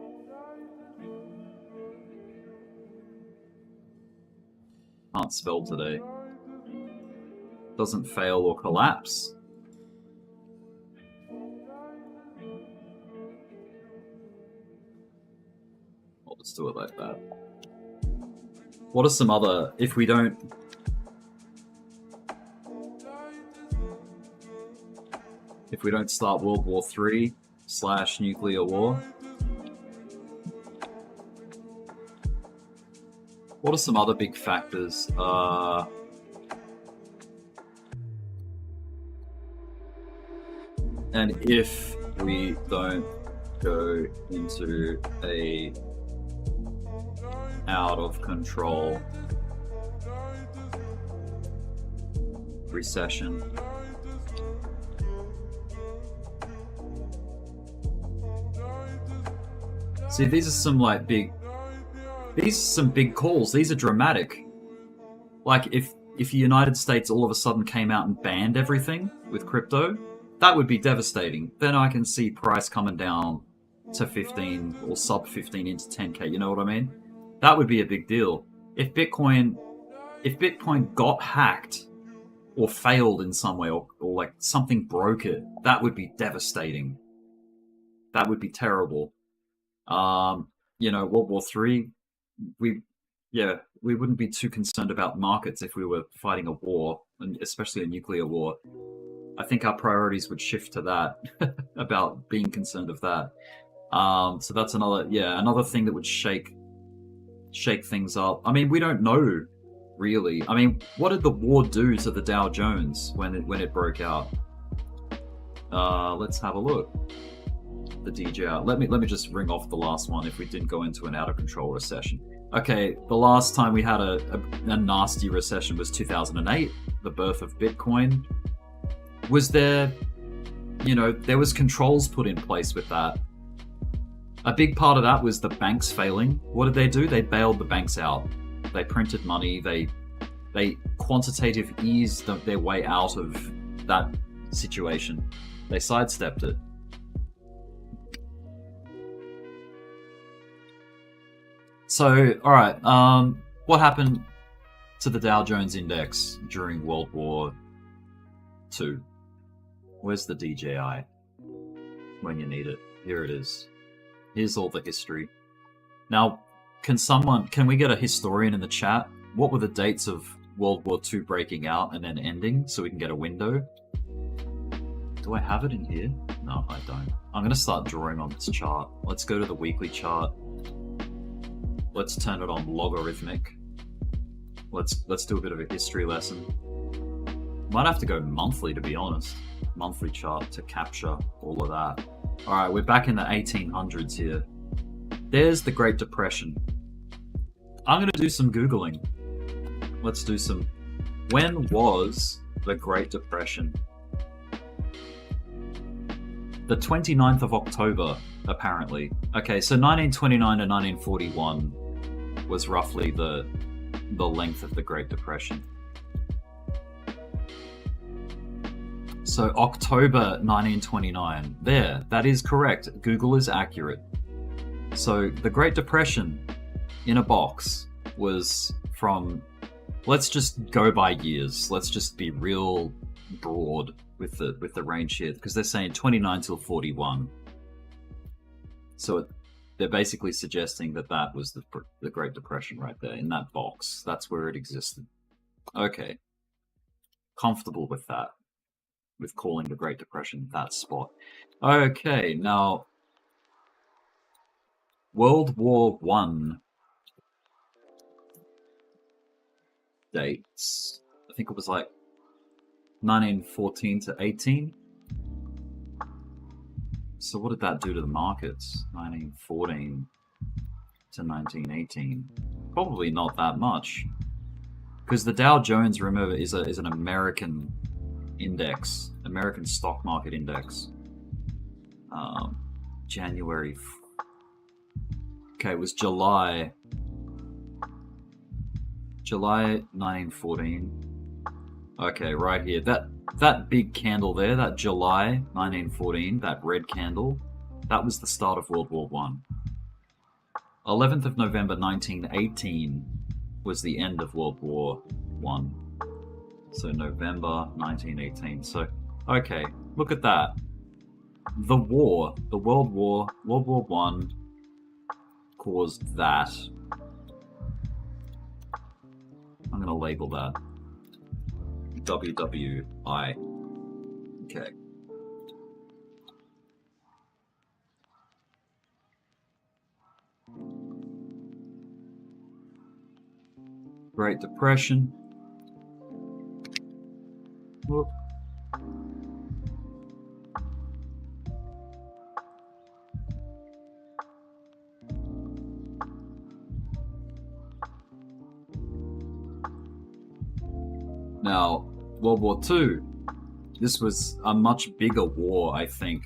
A: can't spell today. Doesn't fail or collapse. I'll just do it like that. What are some other, if we don't start World War III / nuclear war? What are some other big factors? And if we don't go into a out of control recession, see, these are some big calls. These are dramatic. Like if the United States all of a sudden came out and banned everything with crypto, that would be devastating. Then I can see price coming down to 15 or sub 15 into 10K. You know what I mean? That would be a big deal. If Bitcoin got hacked or failed in some way, or like something broke it, that would be devastating. That would be terrible. World War III, we wouldn't be too concerned about markets if we were fighting a war, and especially a nuclear war. I think our priorities would shift to that, about being concerned of that. So that's another thing that would shake things up. I mean, we don't know really. I mean, what did the war do to the Dow Jones when it broke out? Let's have a look. The DJR. Let me just ring off the last one if we didn't go into an out of control recession. Okay, the last time we had a nasty recession was 2008, the birth of Bitcoin. Was there was controls put in place with that. A big part of that was the banks failing. What did they do? They bailed the banks out. They printed money. They quantitative eased their way out of that situation. They sidestepped it. So, all right, what happened to the Dow Jones Index during World War II? Where's the DJI when you need it? Here it is. Here's all the history. Now, can we get a historian in the chat? What were the dates of World War II breaking out and then ending so we can get a window? Do I have it in here? No, I don't. I'm going to start drawing on this chart. Let's go to the weekly chart. Let's turn it on logarithmic. Let's do a bit of a history lesson. Might have to go monthly, to be honest. Monthly chart to capture all of that. All right, we're back in the 1800s here. There's the Great Depression. I'm going to do some Googling. Let's do some. When was the Great Depression? The 29th of October, apparently. Okay, so 1929 to 1941 was roughly the length of the Great Depression. So October 1929. There, that is correct. Google is accurate. So the Great Depression, in a box, was from, let's just go by years. Let's just be real broad with the range here, because they're saying 29 till 41. So they're basically suggesting that was the Great Depression right there in that box. That's where it existed. Okay. Comfortable with that. With calling the Great Depression that spot. Okay, now World War I dates. I think it was like 1914 to 18. So what did that do to the markets? 1914 to 1918. Probably not that much. Because the Dow Jones, remember, is an American index, American stock market index. January. Okay, it was July 1914. Okay, right here. That big candle there, that July 1914, that red candle, that was the start of World War I. 11th of November 1918 was the end of World War I. So November 1918. So, okay, look at that. The war, the World War I caused that. I'm going to label that WWI. Okay. Great Depression. Whoop. Now, World War II. This was a much bigger war, I think,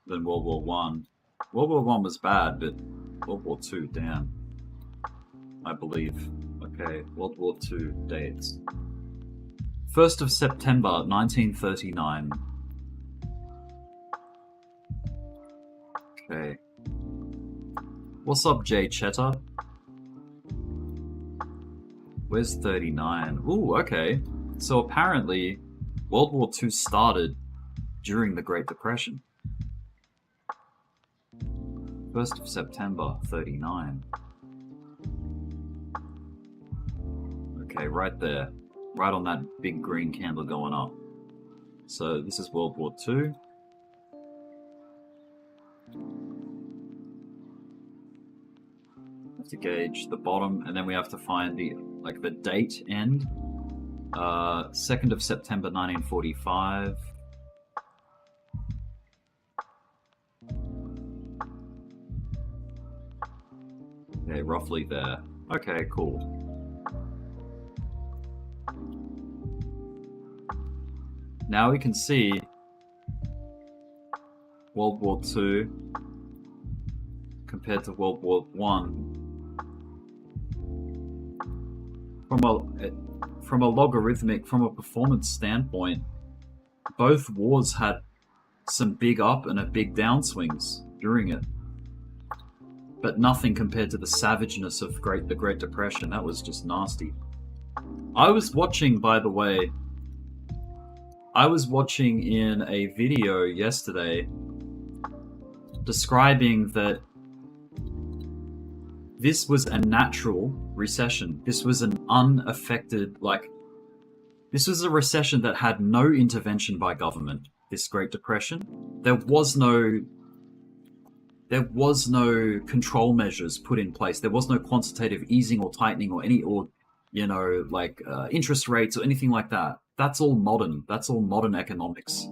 A: than World War I. World War I was bad, but World War II, damn. I believe. Okay, World War II dates. 1st of September 1939. Okay. What's up, Jay Cheddar? Where's 39? Ooh, okay. So apparently, World War II started during the Great Depression. 1st of September 39. Okay, right there. Right on that big green candle going up. So this is World War II. Have to gauge the bottom, and then we have to find the date end. 2nd of September 1945. Okay, roughly there. Okay, cool. Now we can see World War II compared to World War I. From a logarithmic, from a performance standpoint, both wars had some big up and a big downswings during it. But nothing compared to the savageness of the Great Depression. That was just nasty. I was watching, by the way, in a video yesterday describing that this was a natural recession. This was an unaffected, this was a recession that had no intervention by government, this Great Depression. There was no control measures put in place. There was no quantitative easing or tightening or interest rates or anything like that. that's all modern. That's all modern economics.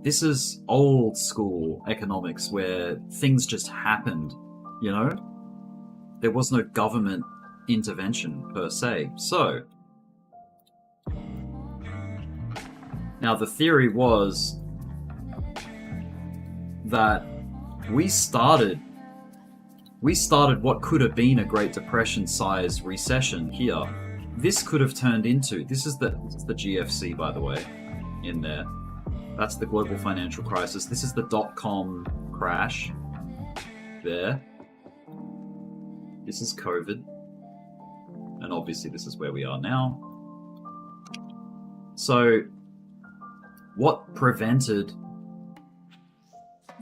A: This is old school economics where things just happened, you know? There was no government intervention per se. So, now the theory was that we started what could have been a Great Depression-sized recession here. This could have turned into, this is the GFC, by the way, in there. That's the global financial crisis. This is the dot-com crash. There. This is COVID. And obviously this is where we are now. So, what prevented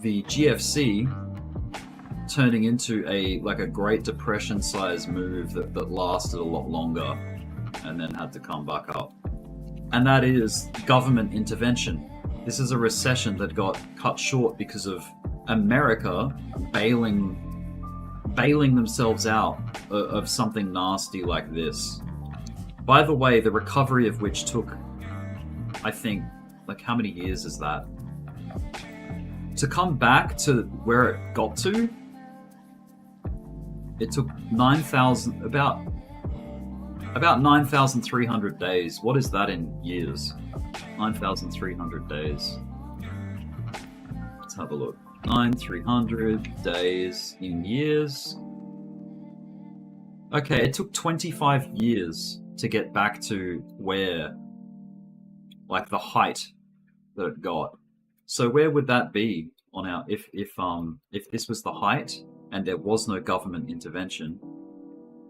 A: the GFC turning into a Great Depression-sized move that lasted a lot longer and then had to come back up? And that is government intervention. This is a recession that got cut short because of America bailing themselves out of something nasty like this. By the way, the recovery of which took, I think, how many years is that? To come back to where it got to, it took about 9,300 days. What is that in years? 9,300 days. Let's have a look. 9,300 days in years. Okay, it took 25 years to get back to where, the height that it got. So where would that be on our, if this was the height and there was no government intervention?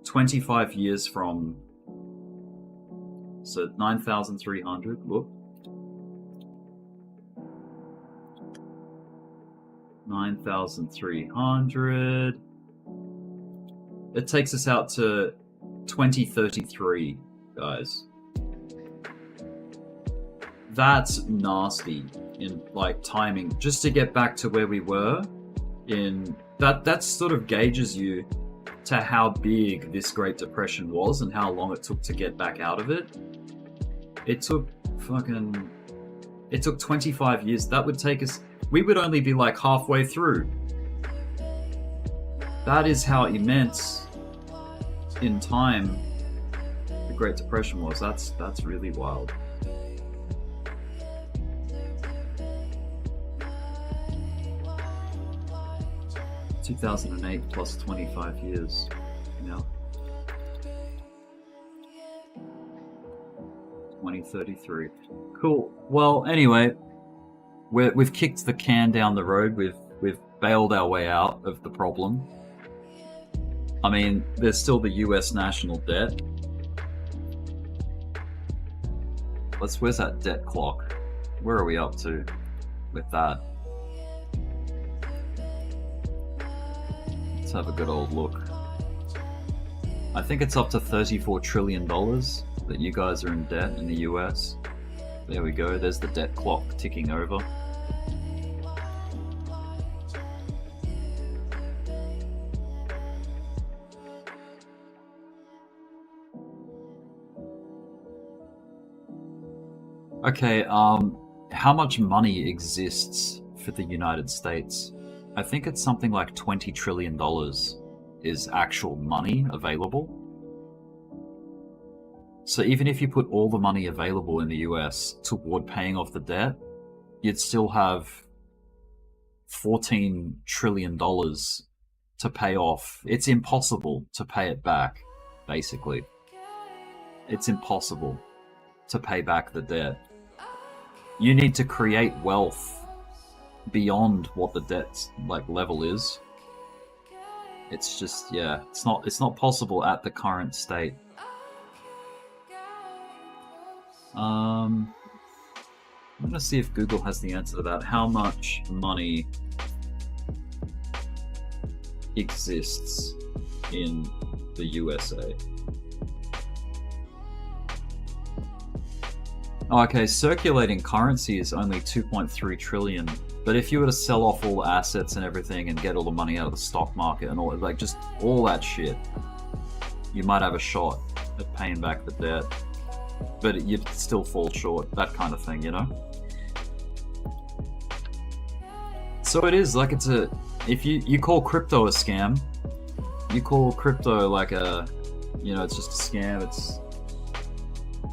A: 25 years from, so 9,300, whoop. 9,300. It takes us out to 2033, guys. That's nasty in timing. Just to get back to where we were in that sort of gauges you to how big this Great Depression was and how long it took to get back out of it. It took 25 years. That would take us, we would only be halfway through. That is how immense in time the Great Depression was. That's really wild. (2008) plus 25 years. Yeah. 2033. Cool. Well, anyway, we've kicked the can down the road. We've bailed our way out of the problem. I mean, there's still the US national debt. Where's that debt clock? Where are we up to with that? Let's have a good old look. I think it's up to $34 trillion that you guys are in debt in the US. There we go, there's the debt clock ticking over. Okay, how much money exists for the United States? I think it's something like $20 trillion is actual money available. So even if you put all the money available in the US toward paying off the debt, you'd still have $14 trillion to pay off. It's impossible to pay it back, basically. It's impossible to pay back the debt. You need to create wealth beyond what the debt level is. It's just, yeah, it's not possible at the current state. I'm gonna see if Google has the answer to that. How much money exists in the USA? Okay, circulating currency is only 2.3 trillion. But if you were to sell off all assets and everything and get all the money out of the stock market and all, just all that shit, you might have a shot at paying back the debt. but you'd still fall short, that kind of thing, you know? So it is like if you call crypto a scam, you call crypto like it's just a scam,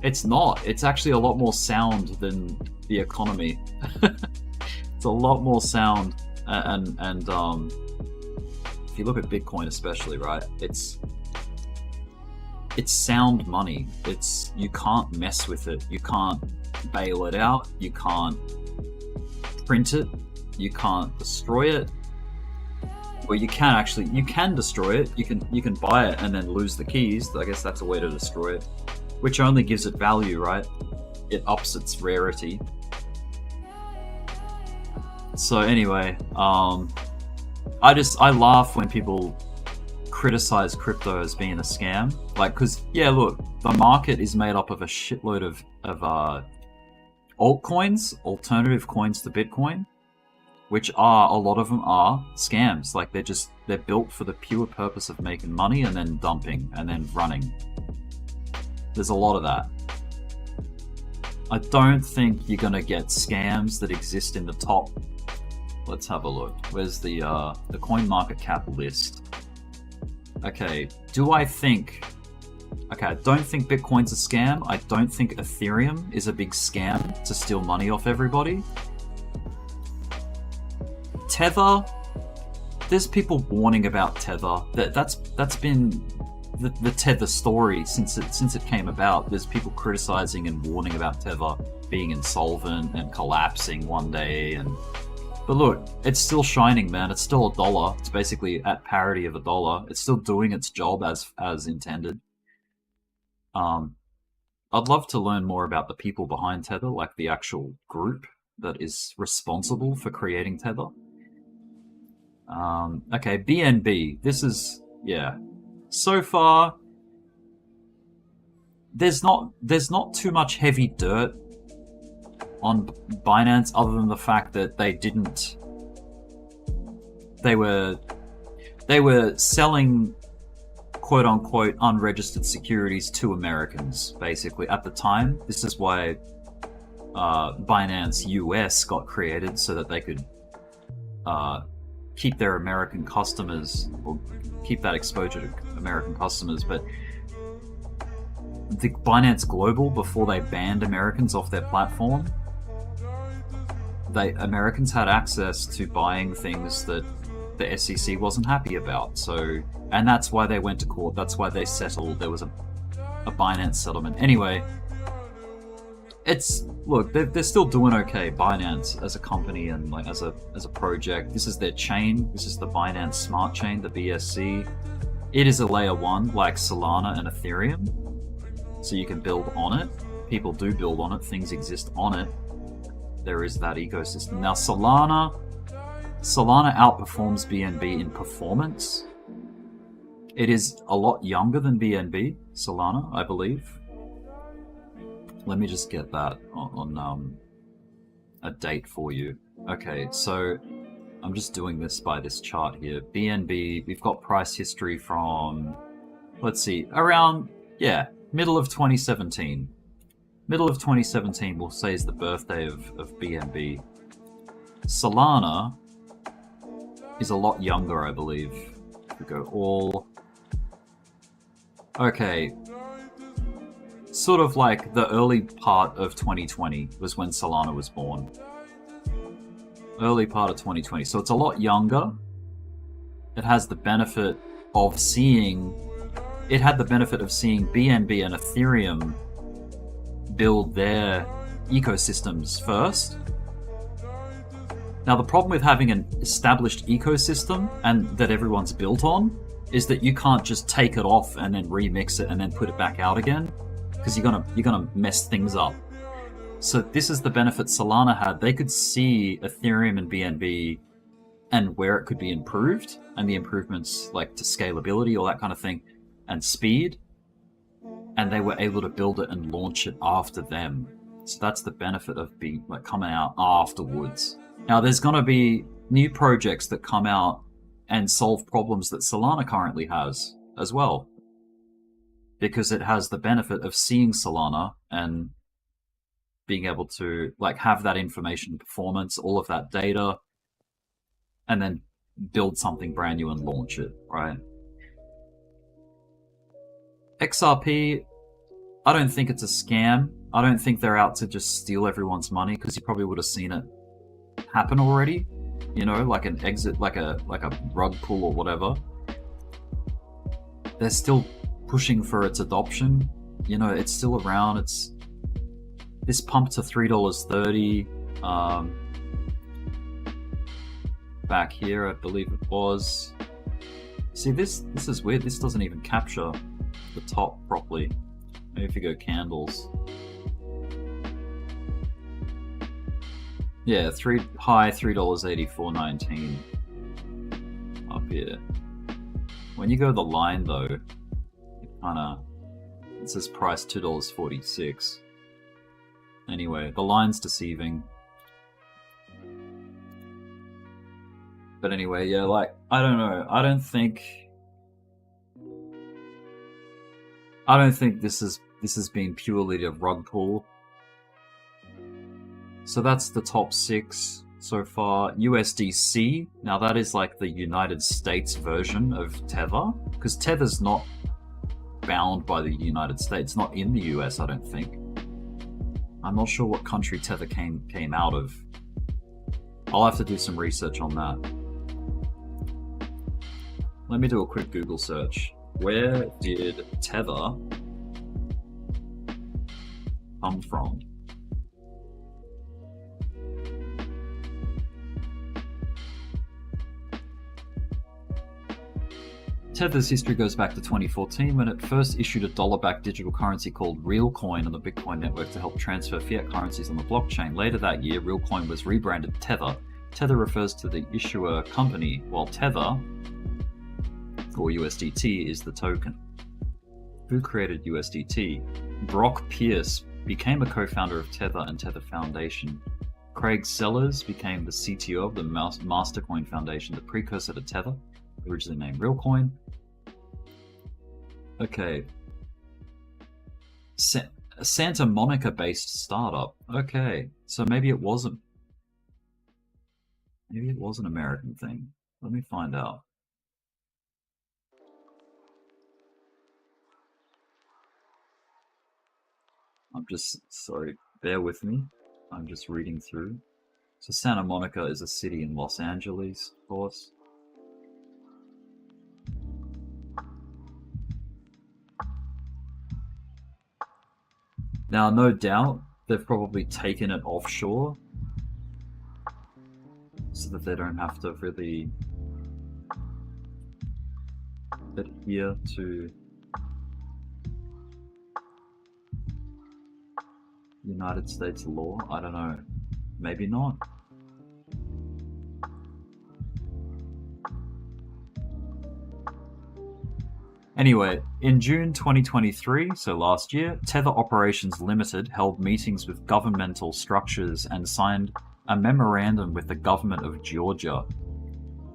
A: it's not. It's actually a lot more sound than the economy. It's a lot more sound, and if you look at Bitcoin especially, right, it's sound money. You can't mess with it. You can't bail it out. You can't print it. You can't destroy it. Well, you can destroy it. You can buy it and then lose the keys. I guess that's a way to destroy it, which only gives it value, right? It ups its rarity. So anyway, I laugh when people criticize crypto as being a scam. Like, because yeah, look, the market is made up of a shitload of altcoins, alternative coins to Bitcoin, which a lot of them are scams. Like they're built for the pure purpose of making money and then dumping and then running. There's a lot of that. I don't think you're gonna get scams that exist in the top. Let's have a look. Where's the coin market cap list? Okay, I don't think Bitcoin's a scam. I don't think Ethereum is a big scam to steal money off everybody. Tether, there's people warning about Tether. That's been the Tether story since it came about. There's people criticizing and warning about Tether being insolvent and collapsing one day. But look, it's still shining, man. It's still $1. It's basically at parity of $1. It's still doing its job as intended. I'd love to learn more about the people behind Tether, like the actual group that is responsible for creating Tether. Okay, BNB. This is, yeah. So far, there's not too much heavy dirt on Binance, other than the fact that they were selling quote unquote unregistered securities to Americans, basically, at the time. This is why Binance US got created, so that they could keep their American customers, or keep that exposure to American customers. But the Binance Global, before they banned Americans off their platform, Americans had access to buying things that the SEC wasn't happy about. So, and that's why they went to court. That's why they settled. There was a Binance settlement. Anyway, look, they're still doing okay. Binance as a company and like as a project. This is their chain. This is the Binance Smart Chain, the BSC. It is a layer 1 like Solana and Ethereum, so you can build on it. People do build on it. Things exist on it. There is that ecosystem. Now Solana outperforms BNB in performance. It is a lot younger than BNB, Solana, I believe. Let me just get that on a date for you. Okay, so I'm just doing this by this chart here. BNB, we've got price history from, let's see, around, yeah, middle of 2017. Middle of 2017, we'll say, is the birthday of BNB. Solana is a lot younger, I believe. If we go all... Okay. Sort of like the early part of 2020 was when Solana was born. Early part of 2020. So it's a lot younger. It has the benefit of seeing... It had the benefit of seeing BNB and Ethereum build their ecosystems first. Now the problem with having an established ecosystem and that everyone's built on is that you can't just take it off and then remix it and then put it back out again, because you're gonna mess things up. So this is the benefit Solana had. They could see Ethereum and BNB and where it could be improved, and the improvements like to scalability, all that kind of thing, and speed. And they were able to build it and launch it after them. So that's the benefit of coming out afterwards. Now there's going to be new projects that come out and solve problems that Solana currently has as well. because it has the benefit of seeing Solana and being able to like have that information, performance, all of that data, and then build something brand new and launch it, right? XRP, I don't think it's a scam. I don't think they're out to just steal everyone's money, because you probably would have seen it happen already. You know, like an exit, like a rug pull or whatever. They're still pushing for its adoption. You know, it's still around. This pumped to $3.30 back here, I believe it was. See, this is weird. This doesn't even capture the top properly. Maybe if you go candles. Yeah, high $3.80, $4.19 up here. When you go the line though, it says price $2.46. Anyway, the line's deceiving. But anyway, yeah, like, I don't know. I don't think this has been purely a rug pull. So that's the top 6 so far. USDC, now that is like the United States version of Tether, because Tether's not bound by the United States, not in the US, I don't think. I'm not sure what country Tether came out of. I'll have to do some research on that. Let me do a quick Google search. Where did Tether come from? Tether's history goes back to 2014 when it first issued a dollar-backed digital currency called Realcoin on the Bitcoin network to help transfer fiat currencies on the blockchain. Later that year, Realcoin was rebranded Tether. Tether refers to the issuer company, while Tether, or USDT, is the token. Who created USDT? Brock Pierce became a co-founder of Tether and Tether Foundation. Craig Sellers became the CTO of the Mastercoin Foundation, the precursor to Tether, originally named Realcoin. Okay. Santa Monica-based startup. Okay, so maybe it wasn't. Maybe it was an American thing. Let me find out. Sorry, bear with me. I'm just reading through. So Santa Monica is a city in Los Angeles, of course. Now, no doubt, they've probably taken it offshore so that they don't have to really adhere to United States law. I don't know. Maybe not. Anyway, in June 2023, so last year, Tether Operations Limited held meetings with governmental structures and signed a memorandum with the government of Georgia.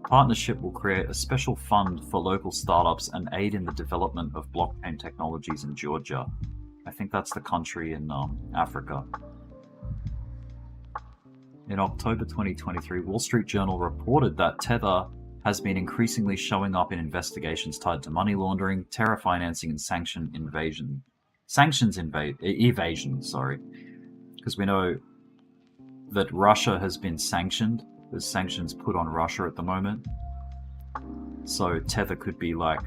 A: Partnership will create a special fund for local startups and aid in the development of blockchain technologies in Georgia. I think that's the country in Africa. In October 2023, Wall Street Journal reported that Tether has been increasingly showing up in investigations tied to money laundering, terror financing, and sanctions evasion, sorry. Because we know that Russia has been sanctioned. There's sanctions put on Russia at the moment. So Tether could be like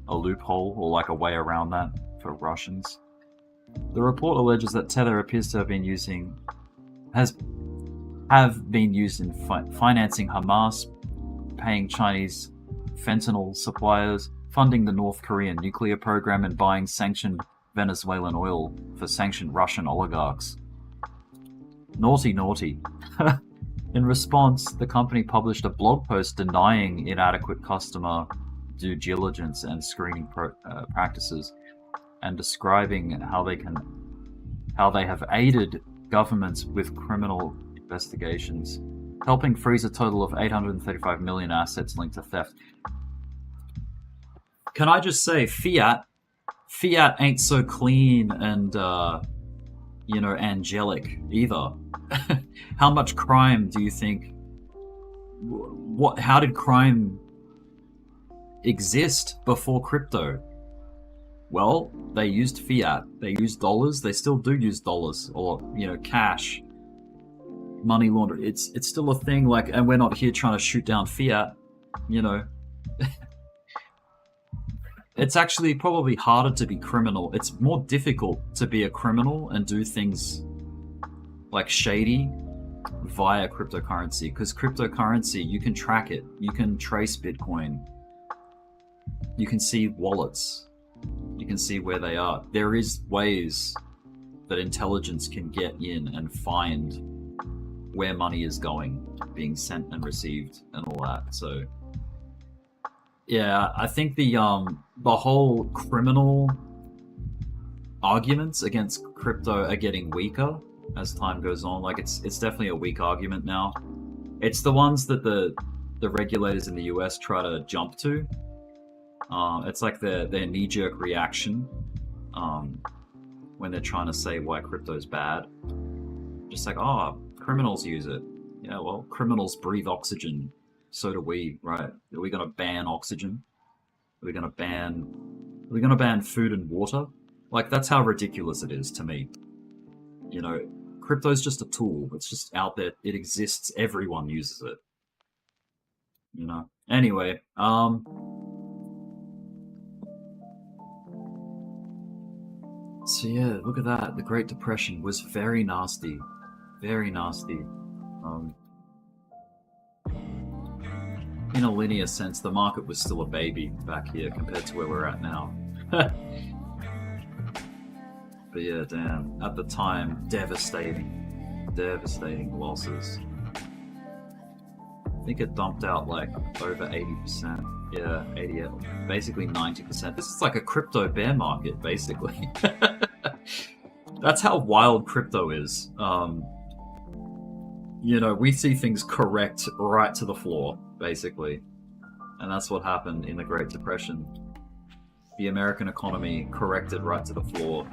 A: a loophole or like a way around that for Russians. The report alleges that Tether appears to have been used in financing Hamas, paying Chinese fentanyl suppliers, funding the North Korean nuclear program, and buying sanctioned Venezuelan oil for sanctioned Russian oligarchs. Naughty, naughty. In response, the company published a blog post denying inadequate customer due diligence and screening practices, and describing how they have aided governments with criminal investigations, helping freeze a total of 835 million assets linked to theft. Can I just say, fiat fiat ain't so clean and you know, angelic either. How much crime do you think? How did crime exist before crypto? Well, they used fiat. They used dollars. They still do use dollars, or you know, cash, money laundering. It's still a thing. Like, and we're not here trying to shoot down fiat. You know, it's actually probably harder to be criminal. It's more difficult to be a criminal and do things like shady via cryptocurrency, because cryptocurrency, you can track it. You can trace Bitcoin. You can see wallets. You can see where they are. There is ways that intelligence can get in and find where money is going, being sent and received and all that. So yeah, I think the whole criminal arguments against crypto are getting weaker as time goes on. Like it's definitely a weak argument now. It's the ones that the regulators in the US try to jump to. It's like their knee-jerk reaction when they're trying to say why crypto is bad. Just like, oh, criminals use it. Yeah, well, criminals breathe oxygen. So do we, right? Are we going to ban oxygen? Are we going to ban food and water? Like, that's how ridiculous it is to me. You know, crypto's just a tool. It's just out there. It exists. Everyone uses it. You know? Anyway, so yeah, look at that. The Great Depression was very nasty. Very nasty. In a linear sense, the market was still a baby back here compared to where we're at now. But yeah, damn. At the time, devastating. Devastating losses. I think it dumped out like over 80%. Yeah, 88. Basically 90%. This is like a crypto bear market, basically. That's how wild crypto is. You know, we see things correct right to the floor, basically. And that's what happened in the Great Depression. The American economy corrected right to the floor,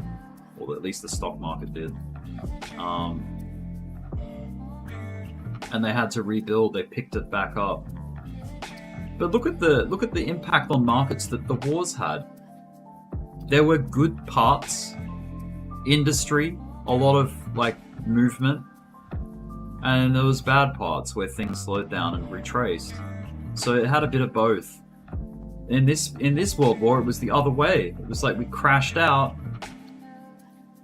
A: or at least the stock market did. And they had to rebuild. They picked it back up. But look at the impact on markets that the wars had. There were good parts, industry, a lot of like movement, and there was bad parts where things slowed down and retraced. So it had a bit of both. In this World War, it was the other way. It was like we crashed out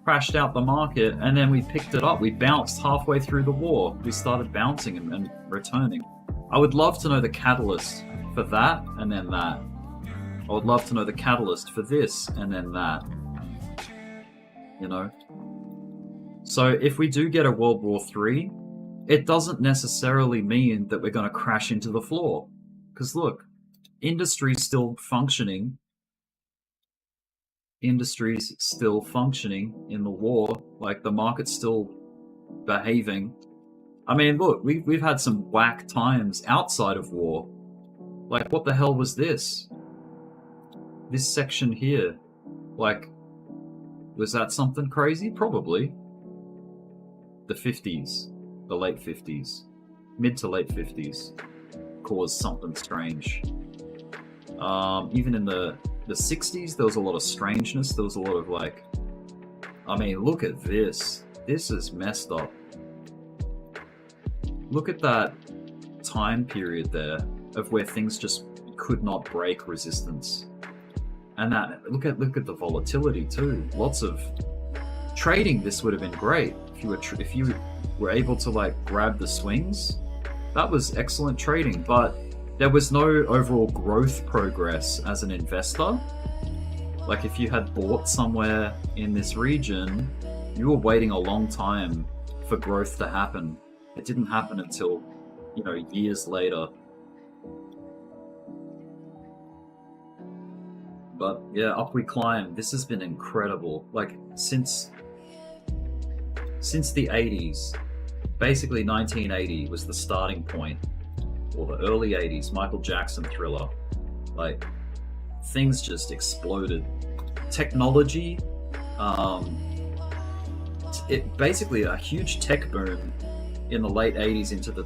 A: the market, and then we picked it up. We bounced halfway through the war. We started bouncing and returning. I would love to know the catalyst for that, and then that. I would love to know the catalyst for this, and then that. You know? So if we do get a World War III, it doesn't necessarily mean that we're going to crash into the floor. Because look, industry's still functioning. Industry's still functioning in the war. Like, the market's still behaving. I mean, look, we've had some whack times outside of war. Like, what the hell was this? This section here. Like, was that something crazy? Probably. The 50s. The late 50s. Mid to late 50s. Caused something strange. Even in the 60s, there was a lot of strangeness. There was a lot of, like... I mean, look at this. This is messed up. Look at that time period there of where things just could not break resistance. And that, look at the volatility too. Lots of trading. This would have been great if you were able to like grab the swings. That was excellent trading, but there was no overall growth progress as an investor. Like, if you had bought somewhere in this region, you were waiting a long time for growth to happen. It didn't happen until, you know, years later. But yeah, up we climb. This has been incredible. Like, since the 80s, basically 1980 was the starting point, or the early 80s, Michael Jackson Thriller. Like, things just exploded. technology, it basically a huge tech boom in the late 80s into the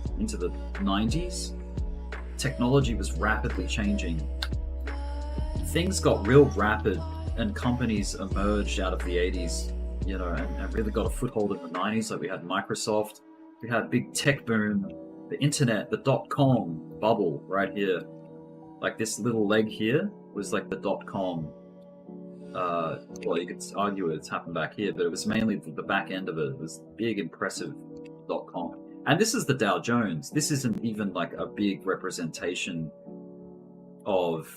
A: 90s. Technology was rapidly changing. Things got real rapid, and companies emerged out of the 80s, you know, and really got a foothold in the 90s. Like we had Microsoft, we had a big tech boom, the internet, the .com bubble right here. Like this little leg here was like the .com. Well, you could argue it's happened back here, but it was mainly the back end of it. It was big, impressive .com. And this is the Dow Jones. This isn't even like a big representation of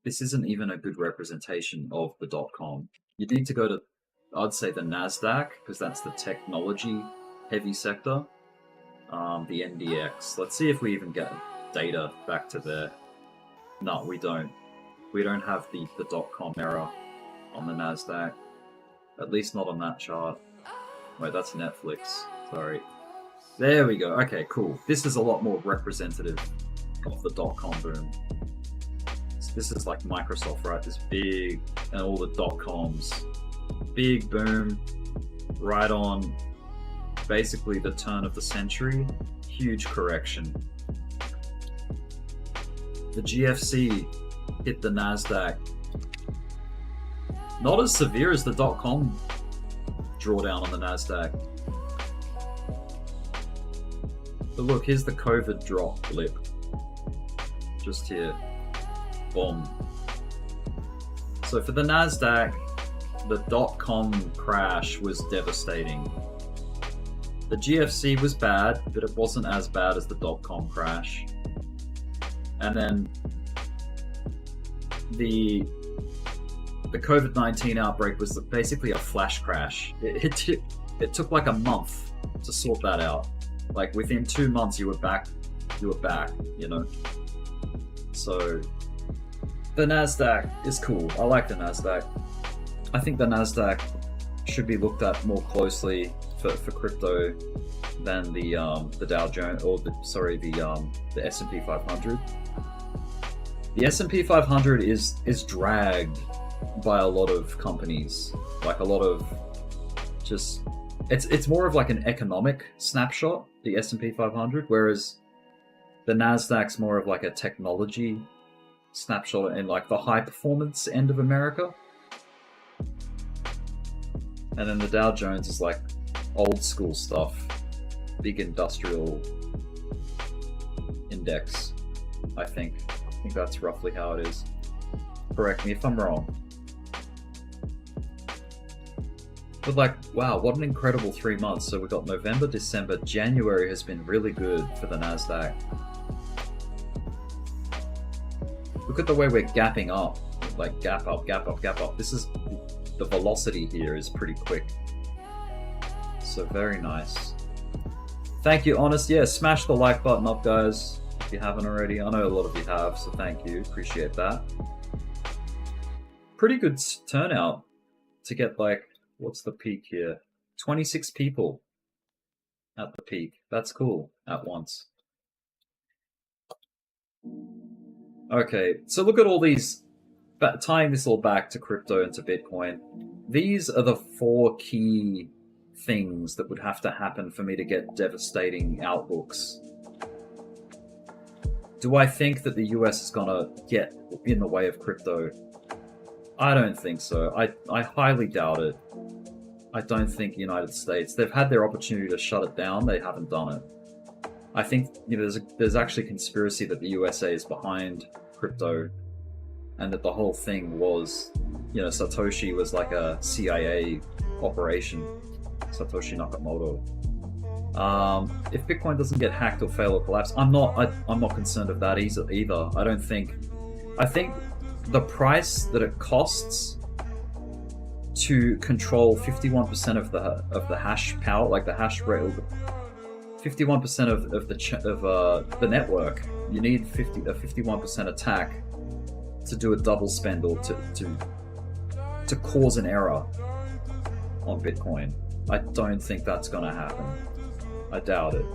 A: this isn't even a good representation of the .com. You need to go to, I'd say, the NASDAQ, because that's the technology heavy sector. The NDX. Let's see if we even get data back to there. No, we don't. We don't have the .com error on the NASDAQ. At least not on that chart. Wait, that's Netflix. Sorry. There we go. Okay, cool. This is a lot more representative of the .com boom. So this is like Microsoft, right? This big, and all the .coms. Big boom. Right on basically the turn of the century. Huge correction. The GFC hit the NASDAQ. Not as severe as the .com drawdown on the NASDAQ. But look, here's the COVID drop blip. Just here. Boom. So for the NASDAQ, the .com crash was devastating. The GFC was bad, but it wasn't as bad as the .com crash. And then the COVID-19 outbreak was basically a flash crash. It took like a month to sort that out. Like within 2 months, you were back, you know? So the NASDAQ is cool. I like the NASDAQ. I think the NASDAQ should be looked at more closely for crypto than the Dow Jones, or the S&P 500. The S&P 500 is dragged by a lot of companies, like a lot of just it's more of like an economic snapshot, the S&P 500, whereas the Nasdaq's more of like a technology snapshot in like the high performance end of America. And then the Dow Jones is like old school stuff, big industrial index, I think that's roughly how it is. Correct me if I'm wrong. But like, wow, what an incredible 3 months. So we got November, December, January has been really good for the NASDAQ. Look at the way we're gapping up, like gap up, gap up, gap up. This is, the velocity here is pretty quick. So very nice. Thank you, Honest. Yeah, smash the like button up, guys, if you haven't already. I know a lot of you have, so thank you. Appreciate that. Pretty good turnout to get like, what's the peak here? 26 people at the peak. That's cool at once. Okay, so look at all these, tying this all back to crypto and to Bitcoin. These are the 4 key things that would have to happen for me to get devastating outlooks. Do I think that the US is gonna get in the way of crypto? I don't think so. I highly doubt it. I don't think the United States, they've had their opportunity to shut it down, they haven't done it. I think, you know, there's actually conspiracy that the USA is behind crypto, and that the whole thing was, you know, Satoshi was like a CIA operation, Satoshi Nakamoto. If Bitcoin doesn't get hacked or fail or collapse, I'm not concerned of that either. I think the price that it costs to control 51% of the hash power, like the hash rate, 51% of the network, you need a 51% attack to do a double spend, or to cause an error on Bitcoin. I don't think that's going to happen. I doubt it.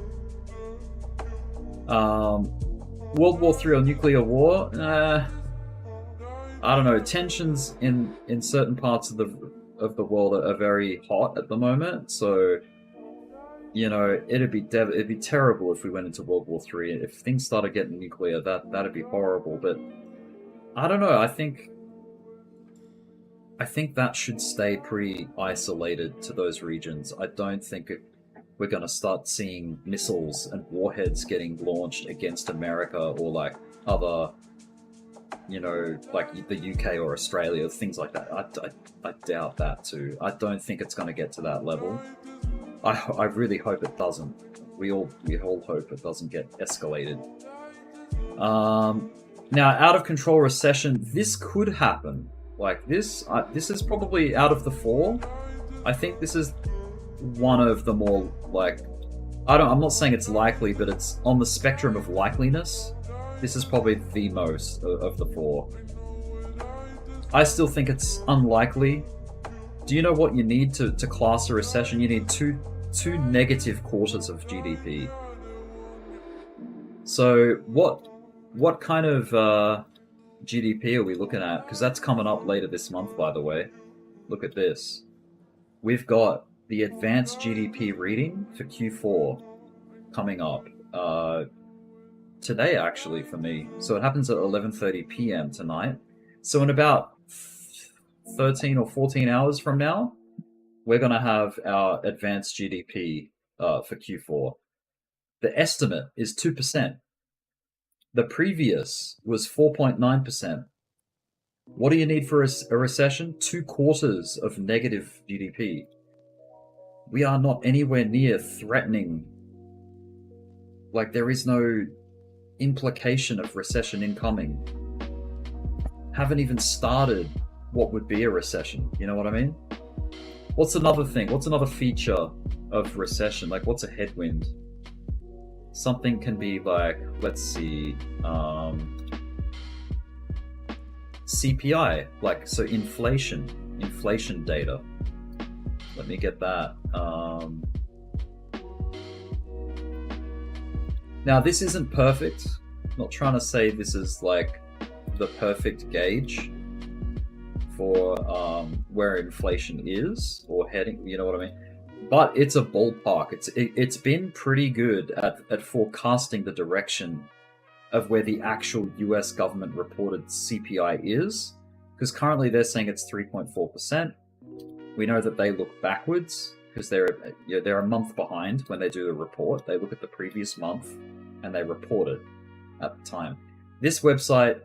A: World War III or nuclear war? I don't know, tensions in certain parts of the world are very hot at the moment. So, you know, it'd be terrible if we went into World War III. If things started getting nuclear, that'd be horrible. But I don't know. I think that should stay pretty isolated to those regions. I don't think we're going to start seeing missiles and warheads getting launched against America or like other, you know, like the UK or Australia, things like that. I doubt that too. I don't think it's going to get to that level. I really hope it doesn't. We all hope it doesn't get escalated. Now, out of control recession, this could happen. Like this is probably out of the four. I think this is one of the more like I'm not saying it's likely, but it's on the spectrum of likeliness. This is probably the most of the four. I still think it's unlikely. Do you know what you need to class a recession? You need two negative quarters of GDP. So what kind of GDP are we looking at? Because that's coming up later this month, by the way. Look at this. We've got the advanced GDP reading for Q4 coming up today, actually, for me. So it happens at 11:30 p.m. tonight. So in about 13 or 14 hours from now, we're going to have our advanced GDP for Q4. The estimate is 2%. The previous was 4.9%. What do you need for a recession? 2 quarters of negative GDP. We are not anywhere near threatening. Like, there is no implication of recession incoming. Haven't even started what would be a recession. You know what I mean? What's another thing? What's another feature of recession? Like, what's a headwind? Something can be like, let's see, CPI, like, so inflation data. Let me get that. Now, this isn't perfect. I'm not trying to say this is like the perfect gauge for where inflation is or heading, you know what I mean? But it's a ballpark. It's been pretty good at forecasting the direction of where the actual US government reported CPI is, because currently they're saying it's 3.4%. We know that they look backwards because they're a month behind when they do a report. They look at the previous month and they report it at the time. This website,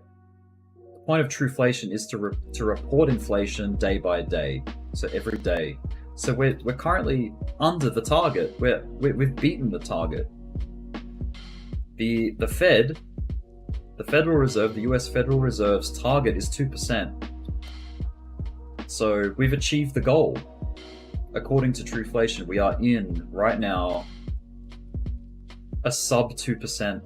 A: the point of Trueflation is to report inflation day by day, so every day. So we're currently under the target. We've beaten the target. The Fed, the Federal Reserve, the US Federal Reserve's target is 2%. So we've achieved the goal. According to Trueflation, we are in right now a sub 2%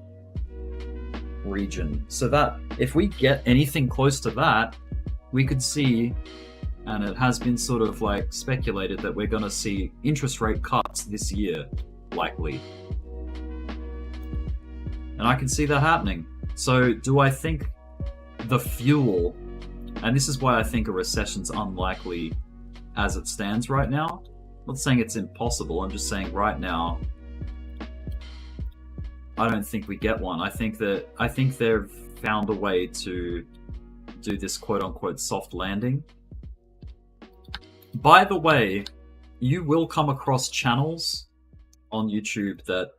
A: region. So that if we get anything close to that, we could see, and it has been sort of like speculated that we're going to see interest rate cuts this year, likely. And I can see that happening. So do I think the fuel, and this is why I think a recession's unlikely as it stands right now. I'm not saying it's impossible, I'm just saying right now, I don't think we get one. I think they've found a way to do this quote-unquote soft landing. By the way, you will come across channels on YouTube that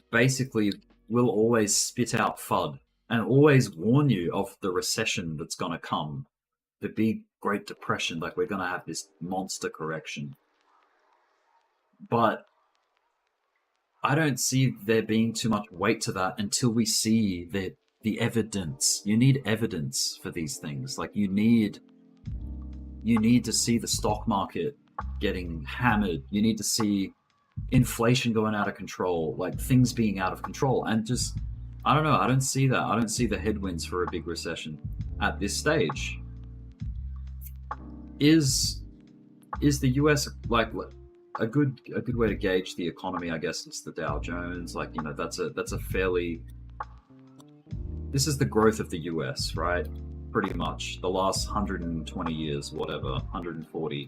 A: basically will always spit out FUD and always warn you of the recession that's going to come, the big Great Depression, like we're going to have this monster correction. But I don't see there being too much weight to that until we see the evidence. You need evidence for these things. Like you need to see the stock market getting hammered. You need to see inflation going out of control, like things being out of control. And just, I don't know, I don't see that. I don't see the headwinds for a big recession at this stage. Is the US like a good way to gauge the economy? I guess it's the Dow Jones. Like, you know, that's a fairly, this is the growth of the US, right? pretty much. The last 120 years, whatever, 140.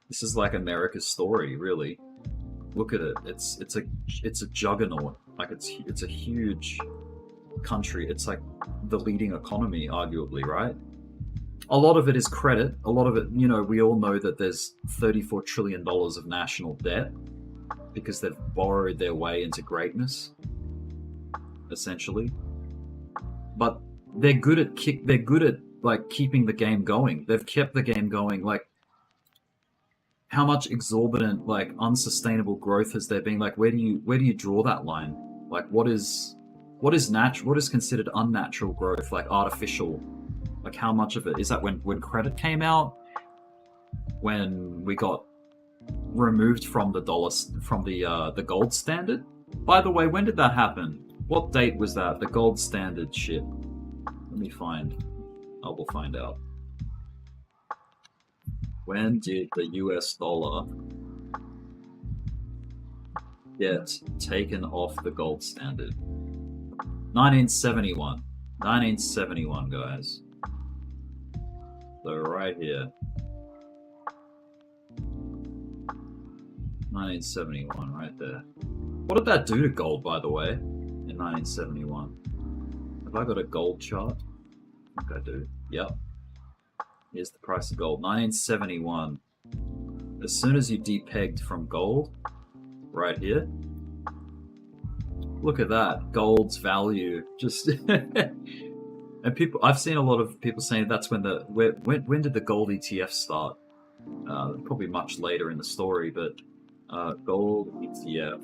A: This is like America's story, really. Look at it. It's a juggernaut. Like it's a huge country. It's like the leading economy, arguably, right? A lot of it is credit. A lot of it, you know, we all know that there's $34 trillion of national debt because they've borrowed their way into greatness, essentially. But they're good at like keeping the game going. They've kept the game going. Like, how much exorbitant, like unsustainable growth has there been? Like, where do you draw that line? Like, what is natural? What is considered unnatural growth? Like artificial? Like, how much of it is that? When credit came out, when we got removed from the dollar, from the gold standard. By the way, when did that happen? What date was that? The gold standard shit. Let me find. I will find out. When did the US dollar get taken off the gold standard? 1971. 1971, guys. So right here. 1971, right there. What did that do to gold, by the way, in 1971? Have I got a gold chart? I think I do. Yep. Here's the price of gold. 1971. As soon as you depegged from gold, right here, look at that. Gold's value just... And people, I've seen a lot of people saying that's when when did the gold ETF start? Probably much later in the story, but gold ETF.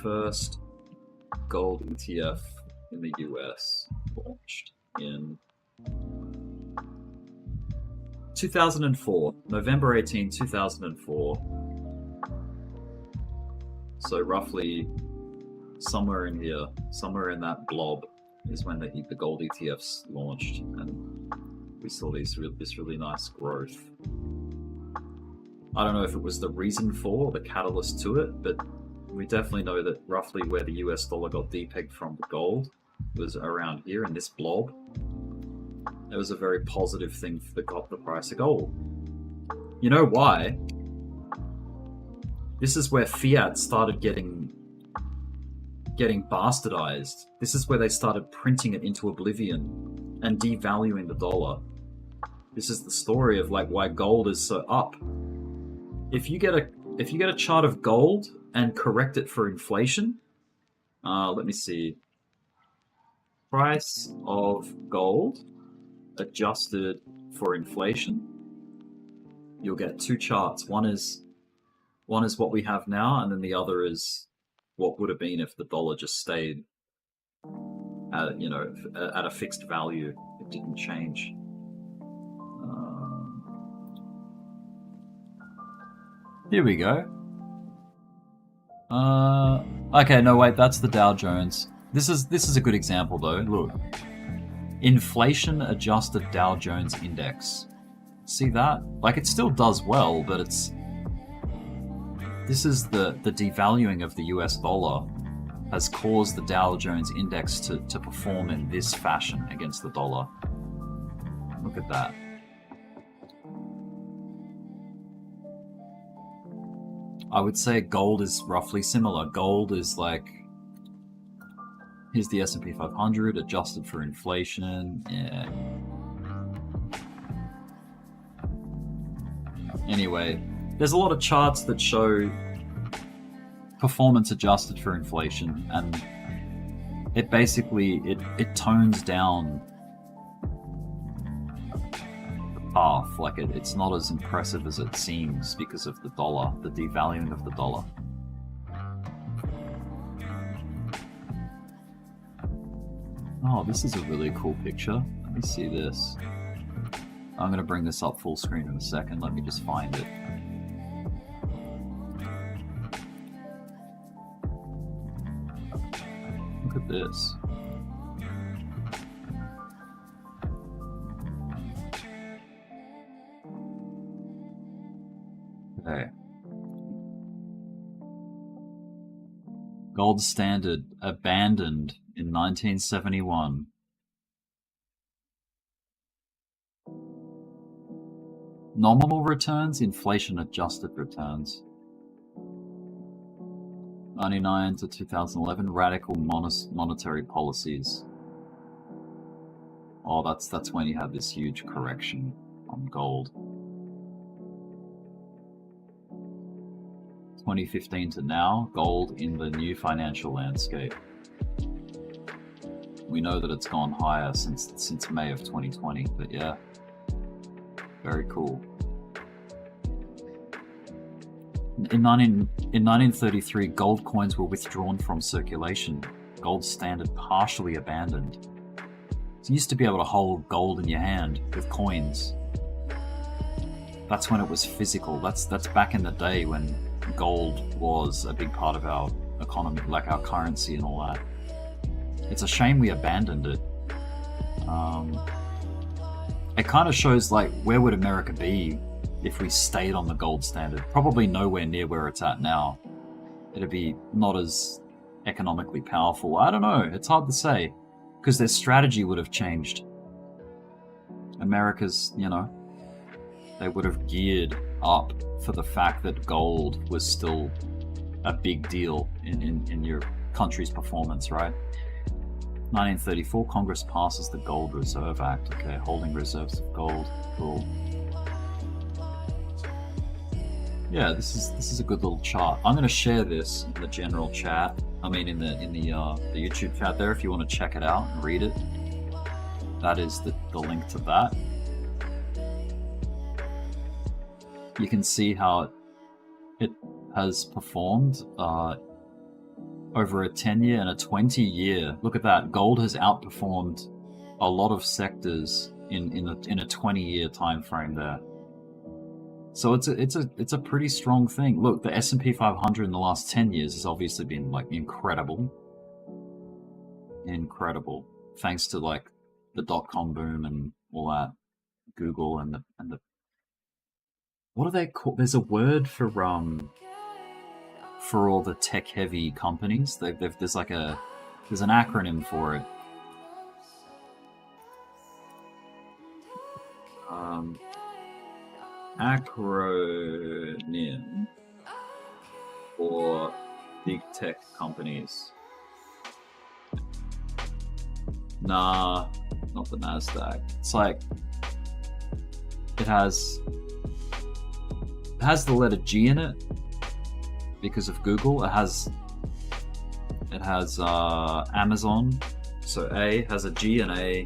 A: First gold ETF in the US launched in 2004, November 18, 2004. So roughly somewhere in here, somewhere in that blob is when the gold ETFs launched, and we saw this really nice growth. I don't know if it was the reason for, the catalyst to it, but we definitely know that roughly where the US dollar got depegged from the gold was around here in this blob. It was a very positive thing for the price of gold. You know why? This is where fiat started getting bastardized. This is where they started printing it into oblivion and devaluing the dollar. This is the story of like why gold is so up. If you get a chart of gold and correct it for inflation, let me see. Price of gold adjusted for inflation. You'll get two charts. One is what we have now, and then the other is what would have been if the dollar just stayed at, you know, at a fixed value. It didn't change. Here we go. Okay, no wait, that's the Dow Jones. This is a good example though. Look, inflation adjusted Dow Jones index. See that? Like, it still does well, but this is the devaluing of the US dollar has caused the Dow Jones index to perform in this fashion against the dollar. Look at that. I would say gold is roughly similar. Gold is like, here's the S&P 500 adjusted for inflation. Yeah. Anyway, there's a lot of charts that show performance adjusted for inflation, and it basically it tones down the path. Like it's not as impressive as it seems because of the dollar, the devaluing of the dollar. Oh, this is a really cool picture. Let me see this. I'm going to bring this up full screen in a second. Let me just find it. Look at this. Okay. Gold standard abandoned in 1971. Nominal returns, inflation-adjusted returns. 99 to 2011, radical monetary policies. Oh, that's when you had this huge correction on gold. 2015 to now, gold in the new financial landscape. We know that it's gone higher since May of 2020, but yeah, very cool. In 1933, gold coins were withdrawn from circulation. Gold standard partially abandoned. So you used to be able to hold gold in your hand with coins. That's when it was physical. That's back in the day when gold was a big part of our economy, like our currency and all that. It's a shame we abandoned it. It kind of shows, like, where would America be if we stayed on the gold standard? Probably nowhere near where it's at now. It'd be not as economically powerful. I don't know. It's hard to say, because their strategy would have changed. America's, they would have geared up for the fact that gold was still a big deal in your country's performance, right? 1934, Congress passes the Gold Reserve Act. Okay, holding reserves of gold. Cool. Yeah, this is a good little chart. I'm going to share this in the general chat. I mean, in the YouTube chat there, if you want to check it out and read it. That is the link to that. You can see how it has performed over a 10-year and a 20-year. Look at that. Gold has outperformed a lot of sectors in a 20-year time frame there. So it's a pretty strong thing. Look, the S&P 500 in the last 10 years has obviously been like incredible, thanks to like the .com boom and all that, Google and the what are they called? There's a word for all the tech-heavy companies. There's an acronym for it. Acronym for big tech companies. Nah, not the NASDAQ. It's like it has the letter G in it because of Google. It has Amazon, so A has a G and A.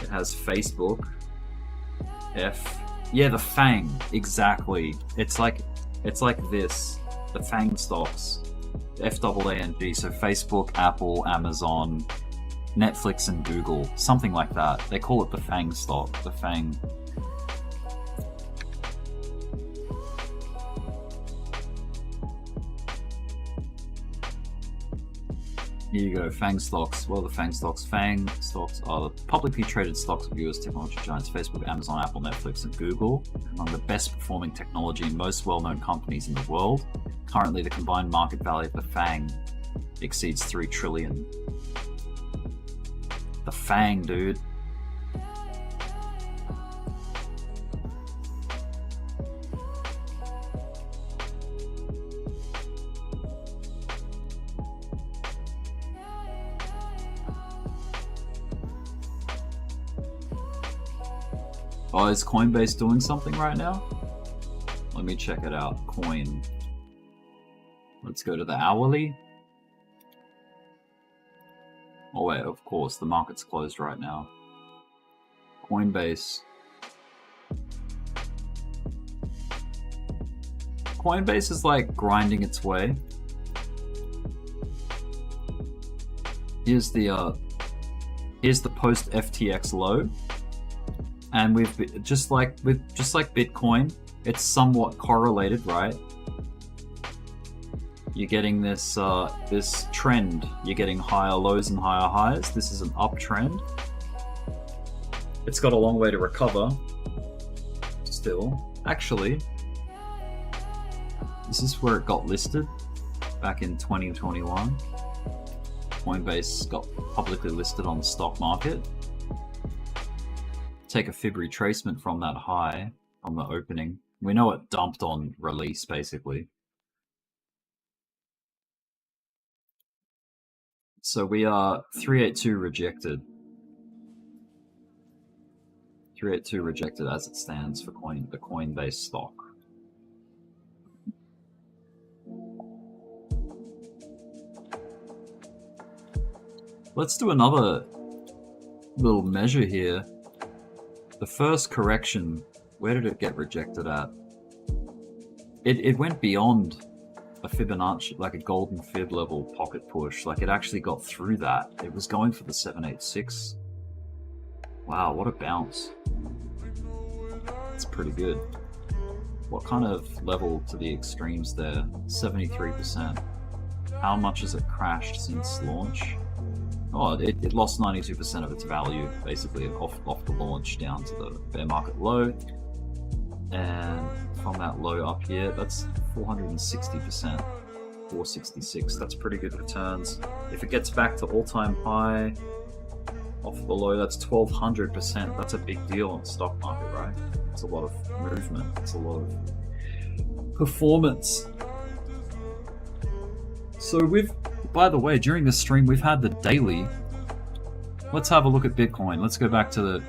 A: It has Facebook. F, yeah, the FANG, exactly. It's like this, the FANG stocks, FAANG. So Facebook, Apple, Amazon, Netflix, and Google, something like that. They call it the FANG stock, the FANG. Here you go, FANG stocks. What are the FANG stocks? FANG stocks are the publicly traded stocks of US technology giants Facebook, Amazon, Apple, Netflix, and Google. Among the best performing technology and most well-known companies in the world. Currently, the combined market value of the FANG exceeds $3 trillion. The FANG, dude. Oh, is Coinbase doing something right now? Let me check it out. Coin. Let's go to the hourly. Oh wait, of course, the market's closed right now. Coinbase. Coinbase is like grinding its way. Here's the post FTX low. And we've just like Bitcoin, it's somewhat correlated, right? You're getting this this trend. You're getting higher lows and higher highs. This is an uptrend. It's got a long way to recover. Still, actually, this is where it got listed. back in 2021. Coinbase got publicly listed on the stock market. Take a fib retracement from that high on the opening. We know it dumped on release, basically. So we are 382 rejected. 382 rejected as it stands for the Coinbase stock. Let's do another little measure here. The first correction, where did it get rejected at? It went beyond a Fibonacci, like a golden fib level pocket push. Like it actually got through that. It was going for the 786. Wow, what a bounce. It's pretty good. What kind of level to the extremes there? 73%. How much has it crashed since launch? Oh, it lost 92% of its value, basically, off the launch down to the bear market low. And from that low up here, that's 460%, 466. That's pretty good returns. If it gets back to all-time high off the low, that's 1200%. That's a big deal on the stock market, right? It's a lot of movement. It's a lot of performance. So by the way, during this stream, we've had the daily. Let's have a look at Bitcoin. Let's go back to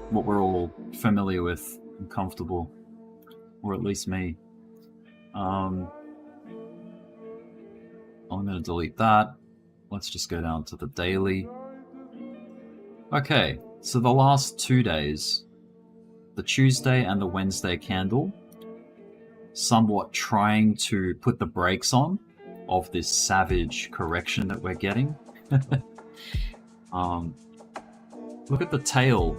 A: what we're all familiar with and comfortable, or at least me. I'm going to delete that. Let's just go down to the daily. Okay, so the last 2 days, the Tuesday and the Wednesday candle, somewhat trying to put the brakes on of this savage correction that we're getting. Look at the tail.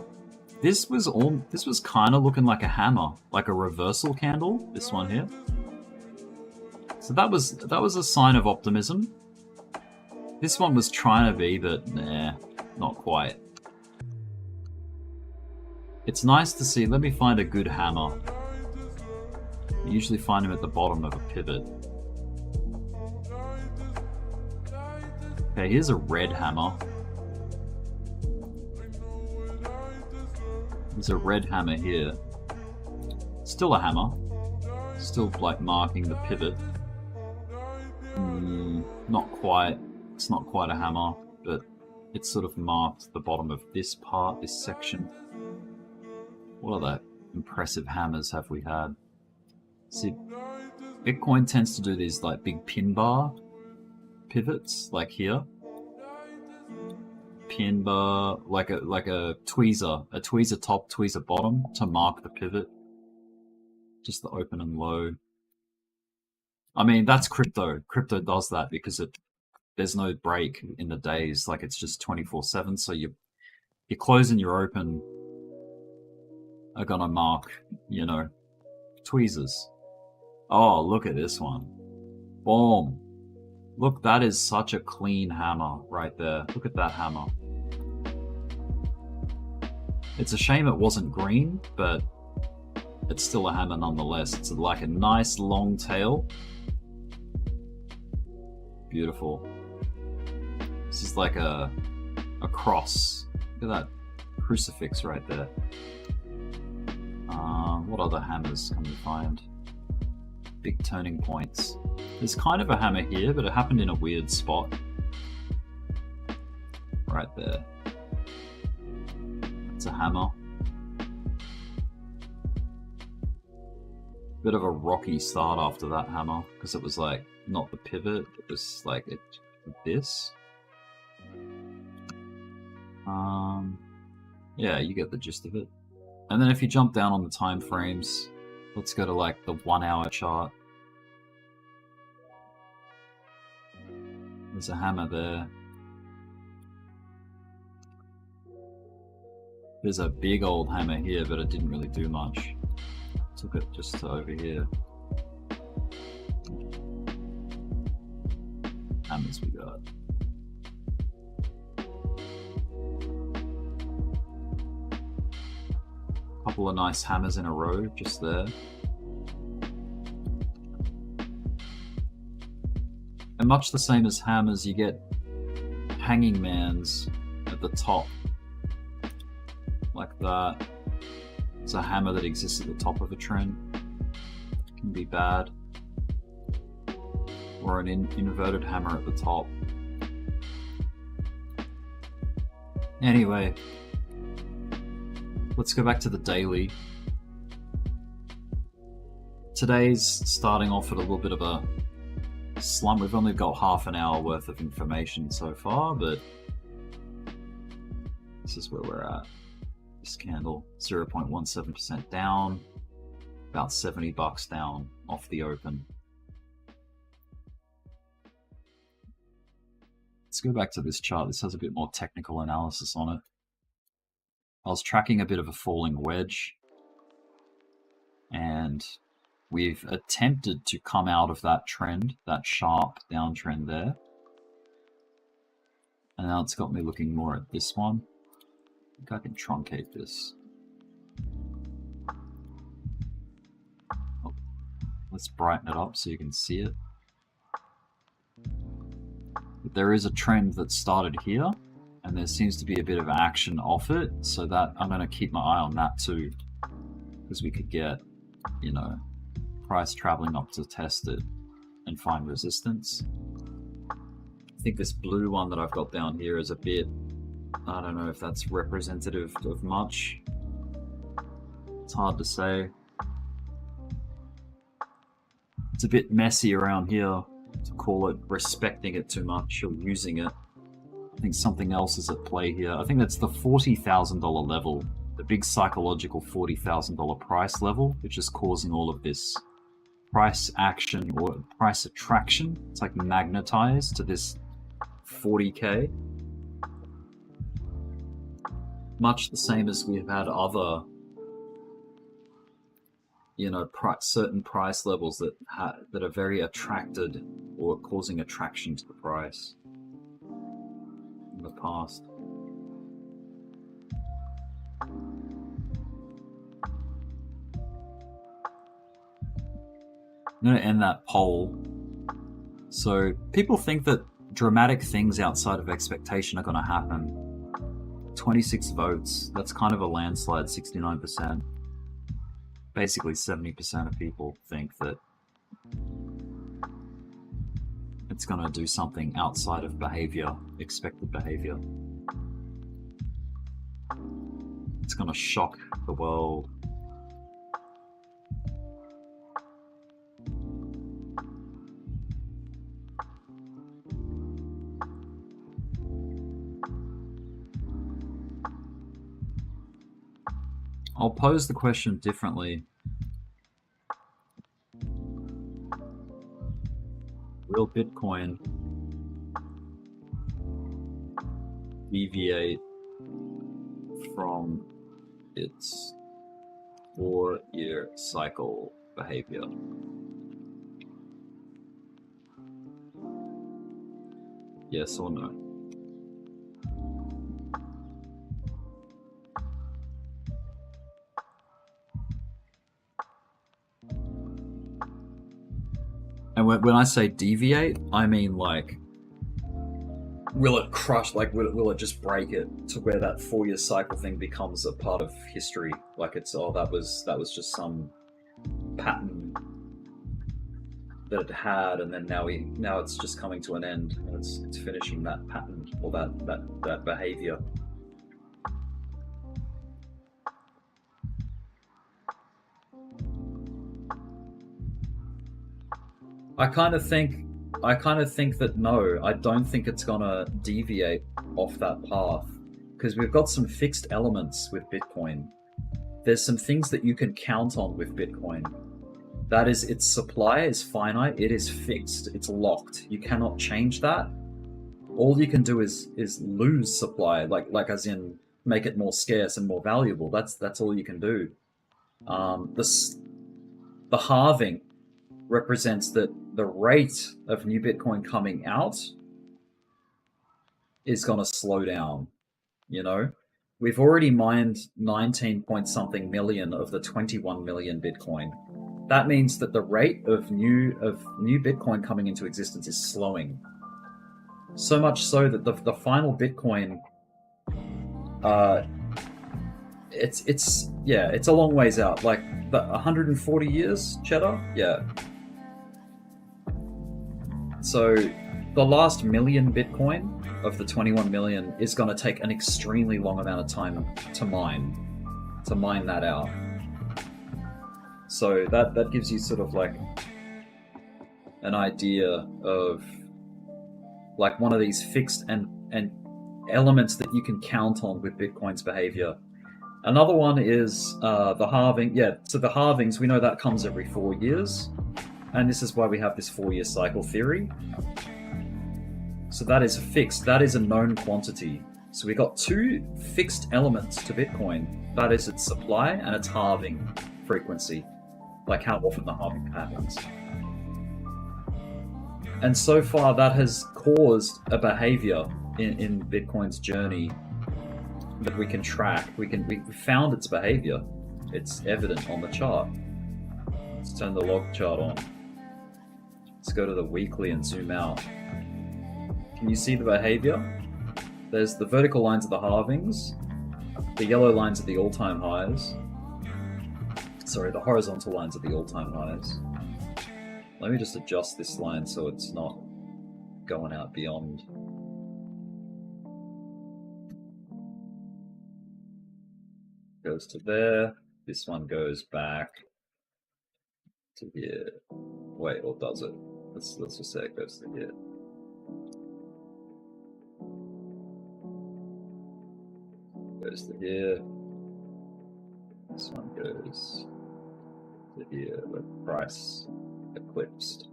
A: This was kind of looking like a hammer, like a reversal candle. This one here. So that was a sign of optimism. This one was trying to be, but nah, not quite. It's nice to see. Let me find a good hammer. You usually find them at the bottom of a pivot. Okay, here's a red hammer. There's a red hammer here. Still a hammer. Still like marking the pivot. Not quite. It's not quite a hammer, but it's sort of marked the bottom of this part, this section. What other impressive hammers have we had? See, Bitcoin tends to do these like big pin bar pivots, like here. Pin bar, like a tweezer top, tweezer bottom to mark the pivot. Just the open and low. I mean, that's crypto. Crypto does that because there's no break in the days. Like it's just 24/7. So your close and your open are gonna mark, tweezers. Oh, look at this one. Boom. Look, that is such a clean hammer right there. Look at that hammer. It's a shame it wasn't green, but it's still a hammer nonetheless. It's like a nice long tail. Beautiful. This is like a cross. Look at that crucifix right there. What other hammers can we find? Big turning points. There's kind of a hammer here, but it happened in a weird spot. Right there. It's a hammer. Bit of a rocky start after that hammer, because it was like, not the pivot, it was like this. Yeah, you get the gist of it. And then if you jump down on the time frames, let's go to like the 1 hour chart. There's a hammer there. There's a big old hammer here, but it didn't really do much. Took it just to over here. Hammers we got. Couple of nice hammers in a row just there. And much the same as hammers, you get hanging mans at the top, like that. It's a hammer that exists at the top of a trend. It can be bad. Or an inverted hammer at the top. Anyway, let's go back to the daily. Today's starting off at a little bit of a slump. We've only got half an hour worth of information so far, but this is where we're at. This candle, 0.17% down, about $70 down off the open. Let's go back to this chart. This has a bit more technical analysis on it. I was tracking a bit of a falling wedge, and we've attempted to come out of that trend, that sharp downtrend there. And now it's got me looking more at this one. I think I can truncate this. Oh, let's brighten it up so you can see it. But there is a trend that started here, and there seems to be a bit of action off it, so that I'm going to keep my eye on that too, because we could get, you know, price traveling up to test it and find resistance. I think this blue one that I've got down here is a bit, I don't know if that's representative of much. It's hard to say. It's a bit messy around here to call it respecting it too much or using it. I think something else is at play here. I think that's the $40,000 level, the big psychological $40,000 price level, which is causing all of this price action or price attraction. It's like magnetized to this 40K. Much the same as we've had other, you know, certain price levels that are very attracted or causing attraction to the price in the past. I'm going to end that poll. So people think that dramatic things outside of expectation are going to happen. 26 votes, that's kind of a landslide, 69%. Basically 70% of people think that it's going to do something outside of behavior, expected behavior. It's going to shock the world. I'll pose the question differently. Will Bitcoin deviate from its 4-year cycle behavior? Yes or no? And when I say deviate, I mean like, will it crush, like will it just break it to where that 4-year cycle thing becomes a part of history? Like it's, oh, that was just some pattern that it had, and then now it's just coming to an end, and it's finishing that pattern or that behavior. I kind of think that no, I don't think it's gonna deviate off that path, because we've got some fixed elements with Bitcoin. There's some things that you can count on with Bitcoin. That is, its supply is finite, it is fixed, it's locked. You cannot change that. All you can do is lose supply, like as in make it more scarce and more valuable. That's all you can do. The halving represents that the rate of new Bitcoin coming out is going to slow down. You know, we've already mined 19 point something million of the 21 million Bitcoin. that means that the rate of new Bitcoin coming into existence is slowing. So much so that the final Bitcoin, it's a long ways out. Like 140 years, Cheddar. Yeah. So the last million Bitcoin of the 21 million is going to take an extremely long amount of time to mine that out. So that gives you sort of like an idea of like one of these fixed and elements that you can count on with Bitcoin's behavior. Another one is the halving. Yeah, so the halvings, we know that comes every 4 years. And this is why we have this 4-year cycle theory. So that is fixed. That is a known quantity. So we got two fixed elements to Bitcoin. That is its supply and its halving frequency, like how often the halving happens. And so far that has caused a behavior in Bitcoin's journey that we can track. We found its behavior. It's evident on the chart. Let's turn the log chart on. Let's go to the weekly and zoom out. Can you see the behavior? There's the vertical lines of the halvings, the yellow lines are the all-time highs. Sorry, the horizontal lines are the all-time highs. Let me just adjust this line so it's not going out beyond. Goes to there. This one goes back to here. Wait, or does it? Let's just say it goes to here. Goes to here. This one goes to here with price eclipsed.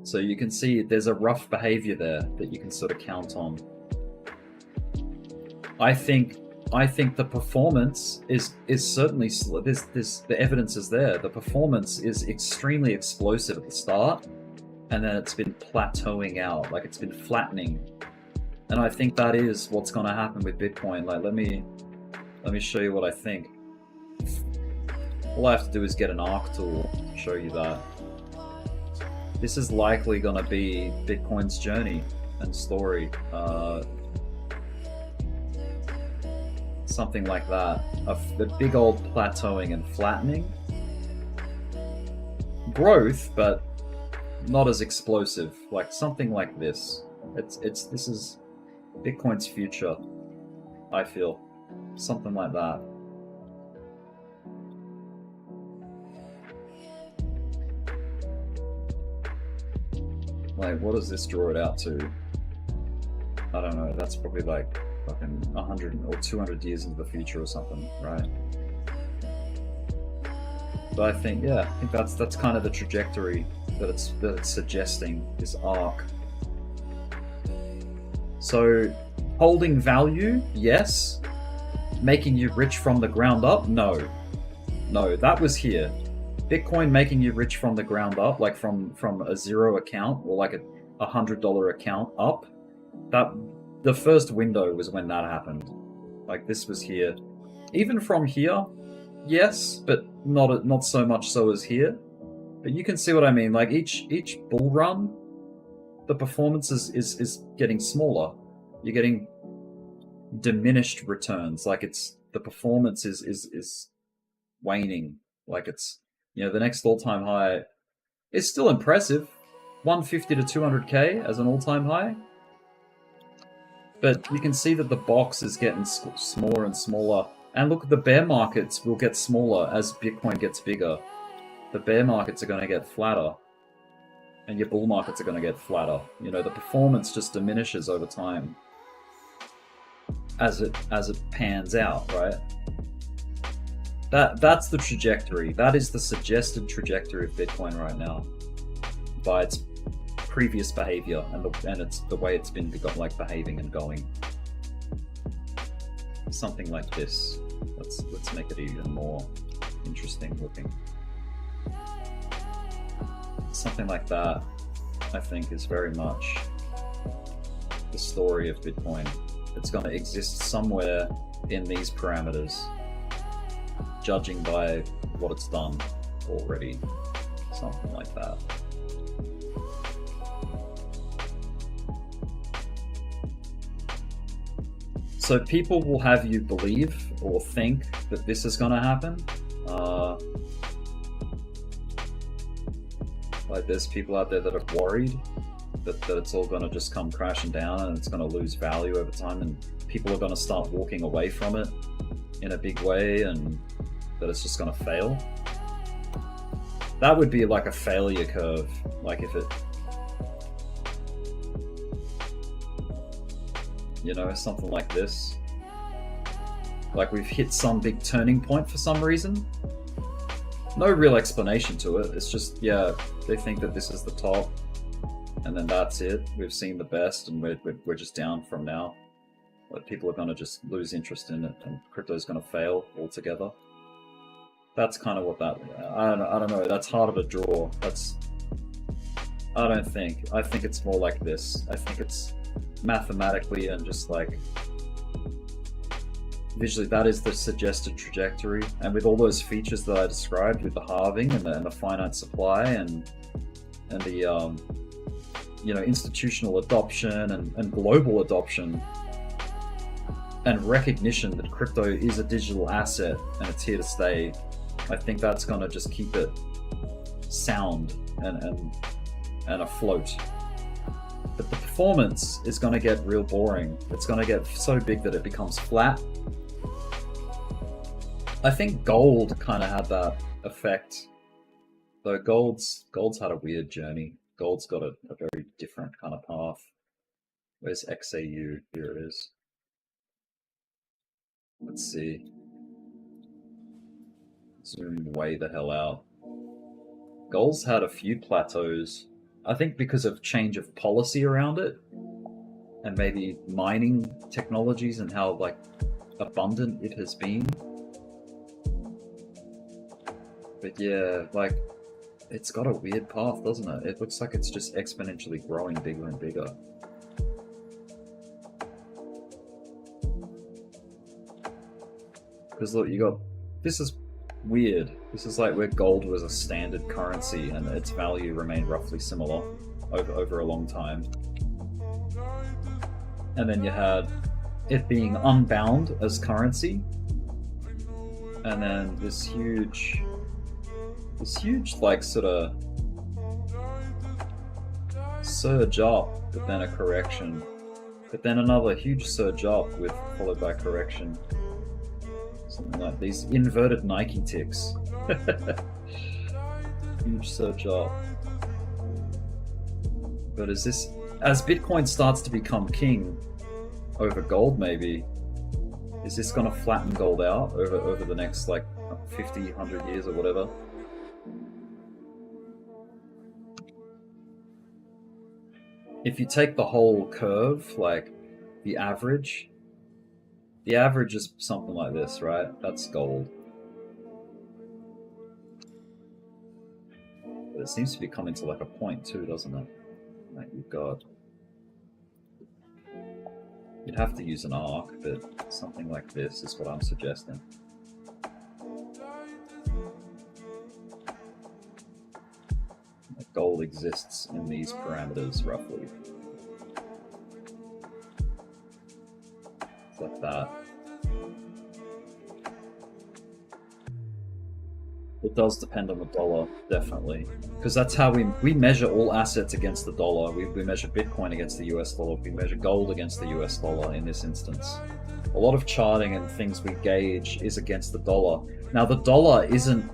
A: So you can see there's a rough behavior there that you can sort of count on. I think the performance is certainly the evidence is there. The performance is extremely explosive at the start, and then it's been plateauing out, like it's been flattening. And I think that is what's going to happen with Bitcoin. Like let me show you what I think. All I have to do is get an arc tool to show you that. This is likely going to be Bitcoin's journey and story. Something like that. The big old plateauing and flattening. Growth, but not as explosive. Like something like this. This is Bitcoin's future, I feel. Something like that. Like, what does this draw it out to? I don't know, that's probably like fucking 100 or 200 years into the future or something, right? But I think that's kind of the trajectory that it's suggesting, this arc. So, holding value, yes. Making you rich from the ground up, no. No, that was here. Bitcoin making you rich from the ground up, like from a zero account or like a $100 account up, that the first window was when that happened. Like this was here. Even from here, yes, but not so much so as here. But you can see what I mean. Like each bull run, the performance is getting smaller. You're getting diminished returns. Like the performance is waning. Like it's, the next all-time high is still impressive, 150 to 200k as an all-time high. But you can see that the box is getting smaller and smaller. And look, the bear markets will get smaller as Bitcoin gets bigger. The bear markets are going to get flatter, and your bull markets are going to get flatter. The performance just diminishes over time as it pans out, right? That's the trajectory. That is the suggested trajectory of Bitcoin right now, by its previous behavior and it's the way it's been behaving and going. Something like this. Let's make it even more interesting looking. Something like that, I think, is very much the story of Bitcoin. It's going to exist somewhere in these parameters. judging by what it's done already, something like that. So people will have you believe or think that this is going to happen. Like there's people out there that are worried that it's all going to just come crashing down and it's going to lose value over time, and people are going to start walking away from it in a big way, and that it's just going to fail. That would be like a failure curve. Like if it, you know, something like this. Like we've hit some big turning point for some reason. No real explanation to it. It's just, yeah, they think that this is the top, and then that's it. We've seen the best, and we're just down from now. But people are going to just lose interest in it, and crypto is going to fail altogether. That's kind of what that. I don't know. That's hard of a draw. I think it's more like this. I think it's mathematically and just like visually, that is the suggested trajectory, and with all those features that I described, with the halving and the finite supply and the you know, institutional adoption and global adoption and recognition that crypto is a digital asset and it's here to stay, I think that's going to just keep it sound and afloat. But the performance is going to get real boring. It's going to get so big that it becomes flat. I think gold kind of had that effect, though gold's had a weird journey. Gold's got a very different kind of path. Where's XAU? Here it is. Let's see. Zoom way the hell out. Gold's had a few plateaus. I think because of change of policy around it, and maybe mining technologies and how like abundant it has been. But yeah, like it's got a weird path, doesn't it? It looks like it's just exponentially growing bigger and bigger. Because look, you got, this is weird. This is like where gold was a standard currency and its value remained roughly similar over a long time. And then you had it being unbound as currency, and then this huge like sort of surge up, but then a correction, but then another huge surge up followed by correction. Something like these inverted Nike ticks. Huge surge up. But as Bitcoin starts to become king over gold, maybe, is this going to flatten gold out over the next like 50, 100 years or whatever? If you take the whole curve, like the average is something like this, right? That's gold. But it seems to be coming to like a point too, doesn't it? Like you've got, you'd have to use an arc, but something like this is what I'm suggesting. Like gold exists in these parameters roughly. It's like that. It does depend on the dollar, definitely, because that's how we measure all assets against the dollar. We measure Bitcoin against the US dollar. We measure gold against the US dollar in this instance. A lot of charting and things we gauge is against the dollar. Now the dollar isn't,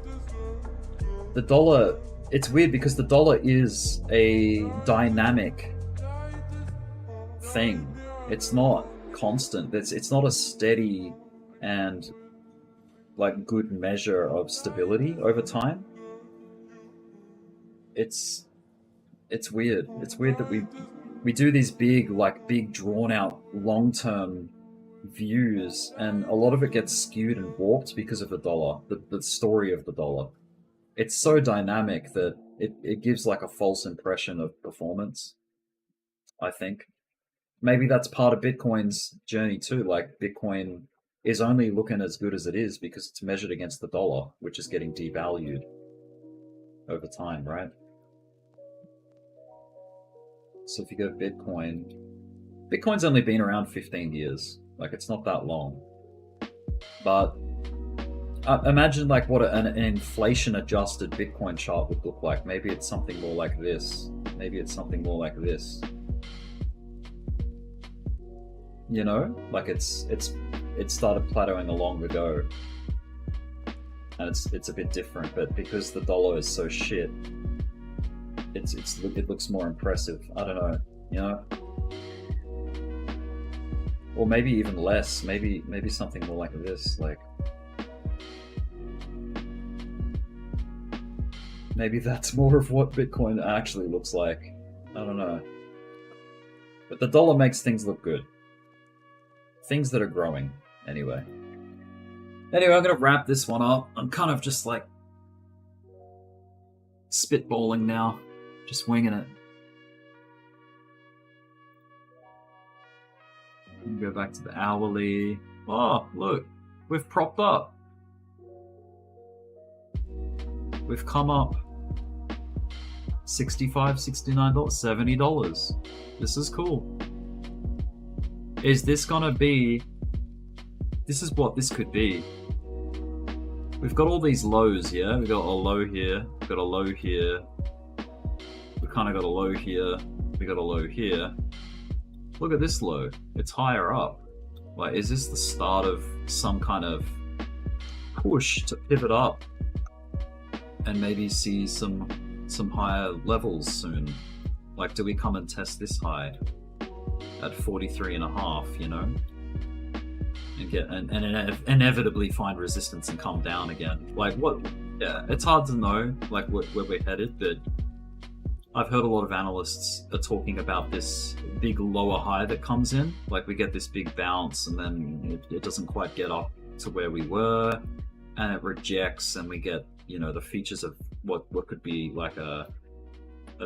A: the dollar, it's weird because the dollar is a dynamic thing. It's not constant. It's not a steady and like good measure of stability over time. It's weird. It's weird that we do these big drawn out long-term views, and a lot of it gets skewed and warped because of the dollar, the story of the dollar. It's so dynamic that it gives like a false impression of performance, I think. Maybe that's part of Bitcoin's journey too. Like Bitcoin is only looking as good as it is because it's measured against the dollar, which is getting devalued over time, right? So if you go Bitcoin, Bitcoin's only been around 15 years. Like, it's not that long. But imagine like what an inflation-adjusted Bitcoin chart would look like. Maybe it's something more like this. Maybe it's something more like this. You know, like it started plateauing a long ago, and it's a bit different. But because the dollar is so shit, it looks more impressive. I don't know, you know, or maybe even less. Maybe something more like this. Like maybe that's more of what Bitcoin actually looks like. I don't know, but the dollar makes things look good. Things that are growing, anyway. Anyway, I'm going to wrap this one up. I'm kind of just like spitballing now, just winging it. Go back to the hourly. Oh, look, we've propped up. We've come up $65, $69, $70. This is cool. Is this gonna be... This is what this could be. We've got all these lows, yeah? We've got a low here, we've got a low here. We kind of got a low here, we got a low here. Look at this low, it's higher up. Like, is this the start of some kind of push to pivot up and maybe see some higher levels soon? Like, do we come and test this high at 43.5, you know, and get and inevitably find resistance and come down again? Like, what? Yeah, it's hard to know like where we're headed, but I've heard a lot of analysts are talking about this big lower high that comes in. Like, we get this big bounce and then it doesn't quite get up to where we were, and it rejects, and we get, you know, the features of what could be like a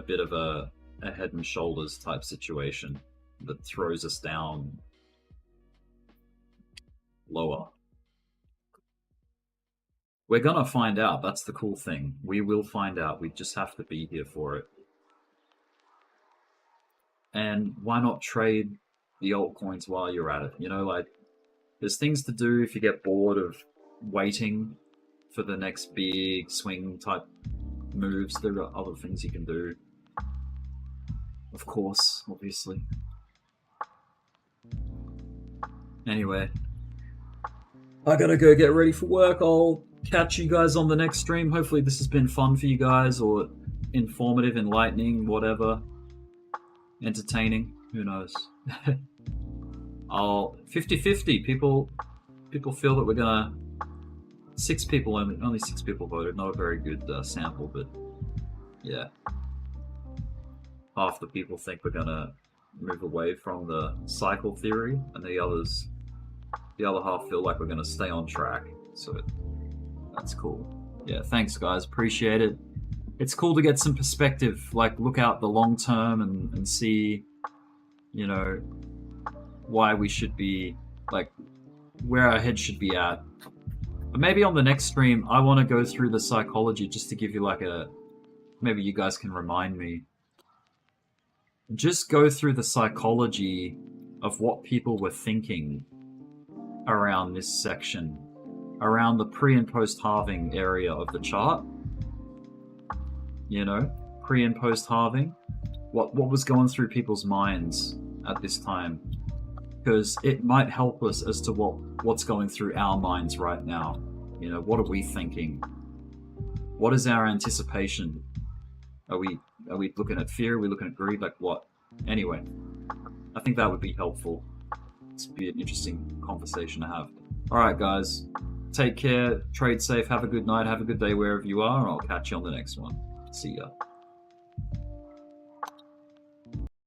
A: bit of a head and shoulders type situation that throws us down lower. We're gonna find out. That's the cool thing. We will find out. We just have to be here for it. And why not trade the altcoins while you're at it? You know, like, there's things to do if you get bored of waiting for the next big swing type moves. There are other things you can do, of course, obviously. Anyway, I gotta go get ready for work. I'll catch you guys on the next stream. Hopefully this has been fun for you guys, or informative, enlightening, whatever. Entertaining, who knows. I'll 50-50. People feel that we're gonna... only 6 people voted. Not a very good sample, but yeah. Half the people think we're gonna move away from the cycle theory, and the other half feel like we're gonna stay on track. So that's cool. Yeah, thanks guys, appreciate it. It's cool to get some perspective, like look out the long term and see, you know, why we should be, like, where our head should be at. But maybe on the next stream, I want to go through the psychology just to give you like maybe you guys can remind me. Just go through the psychology of what people were thinking around this section, around the pre and post halving area of the chart. You know, pre and post halving, what was going through people's minds at this time, because it might help us as to what's going through our minds right now. You know, what are we thinking? What is our anticipation? Are we looking at fear? Are we looking at greed? Like what? Anyway, I think that would be helpful. It's be an interesting conversation to have. All right, guys, take care, trade safe, have a good night, have a good day wherever you are, and I'll catch you on the next one. See ya.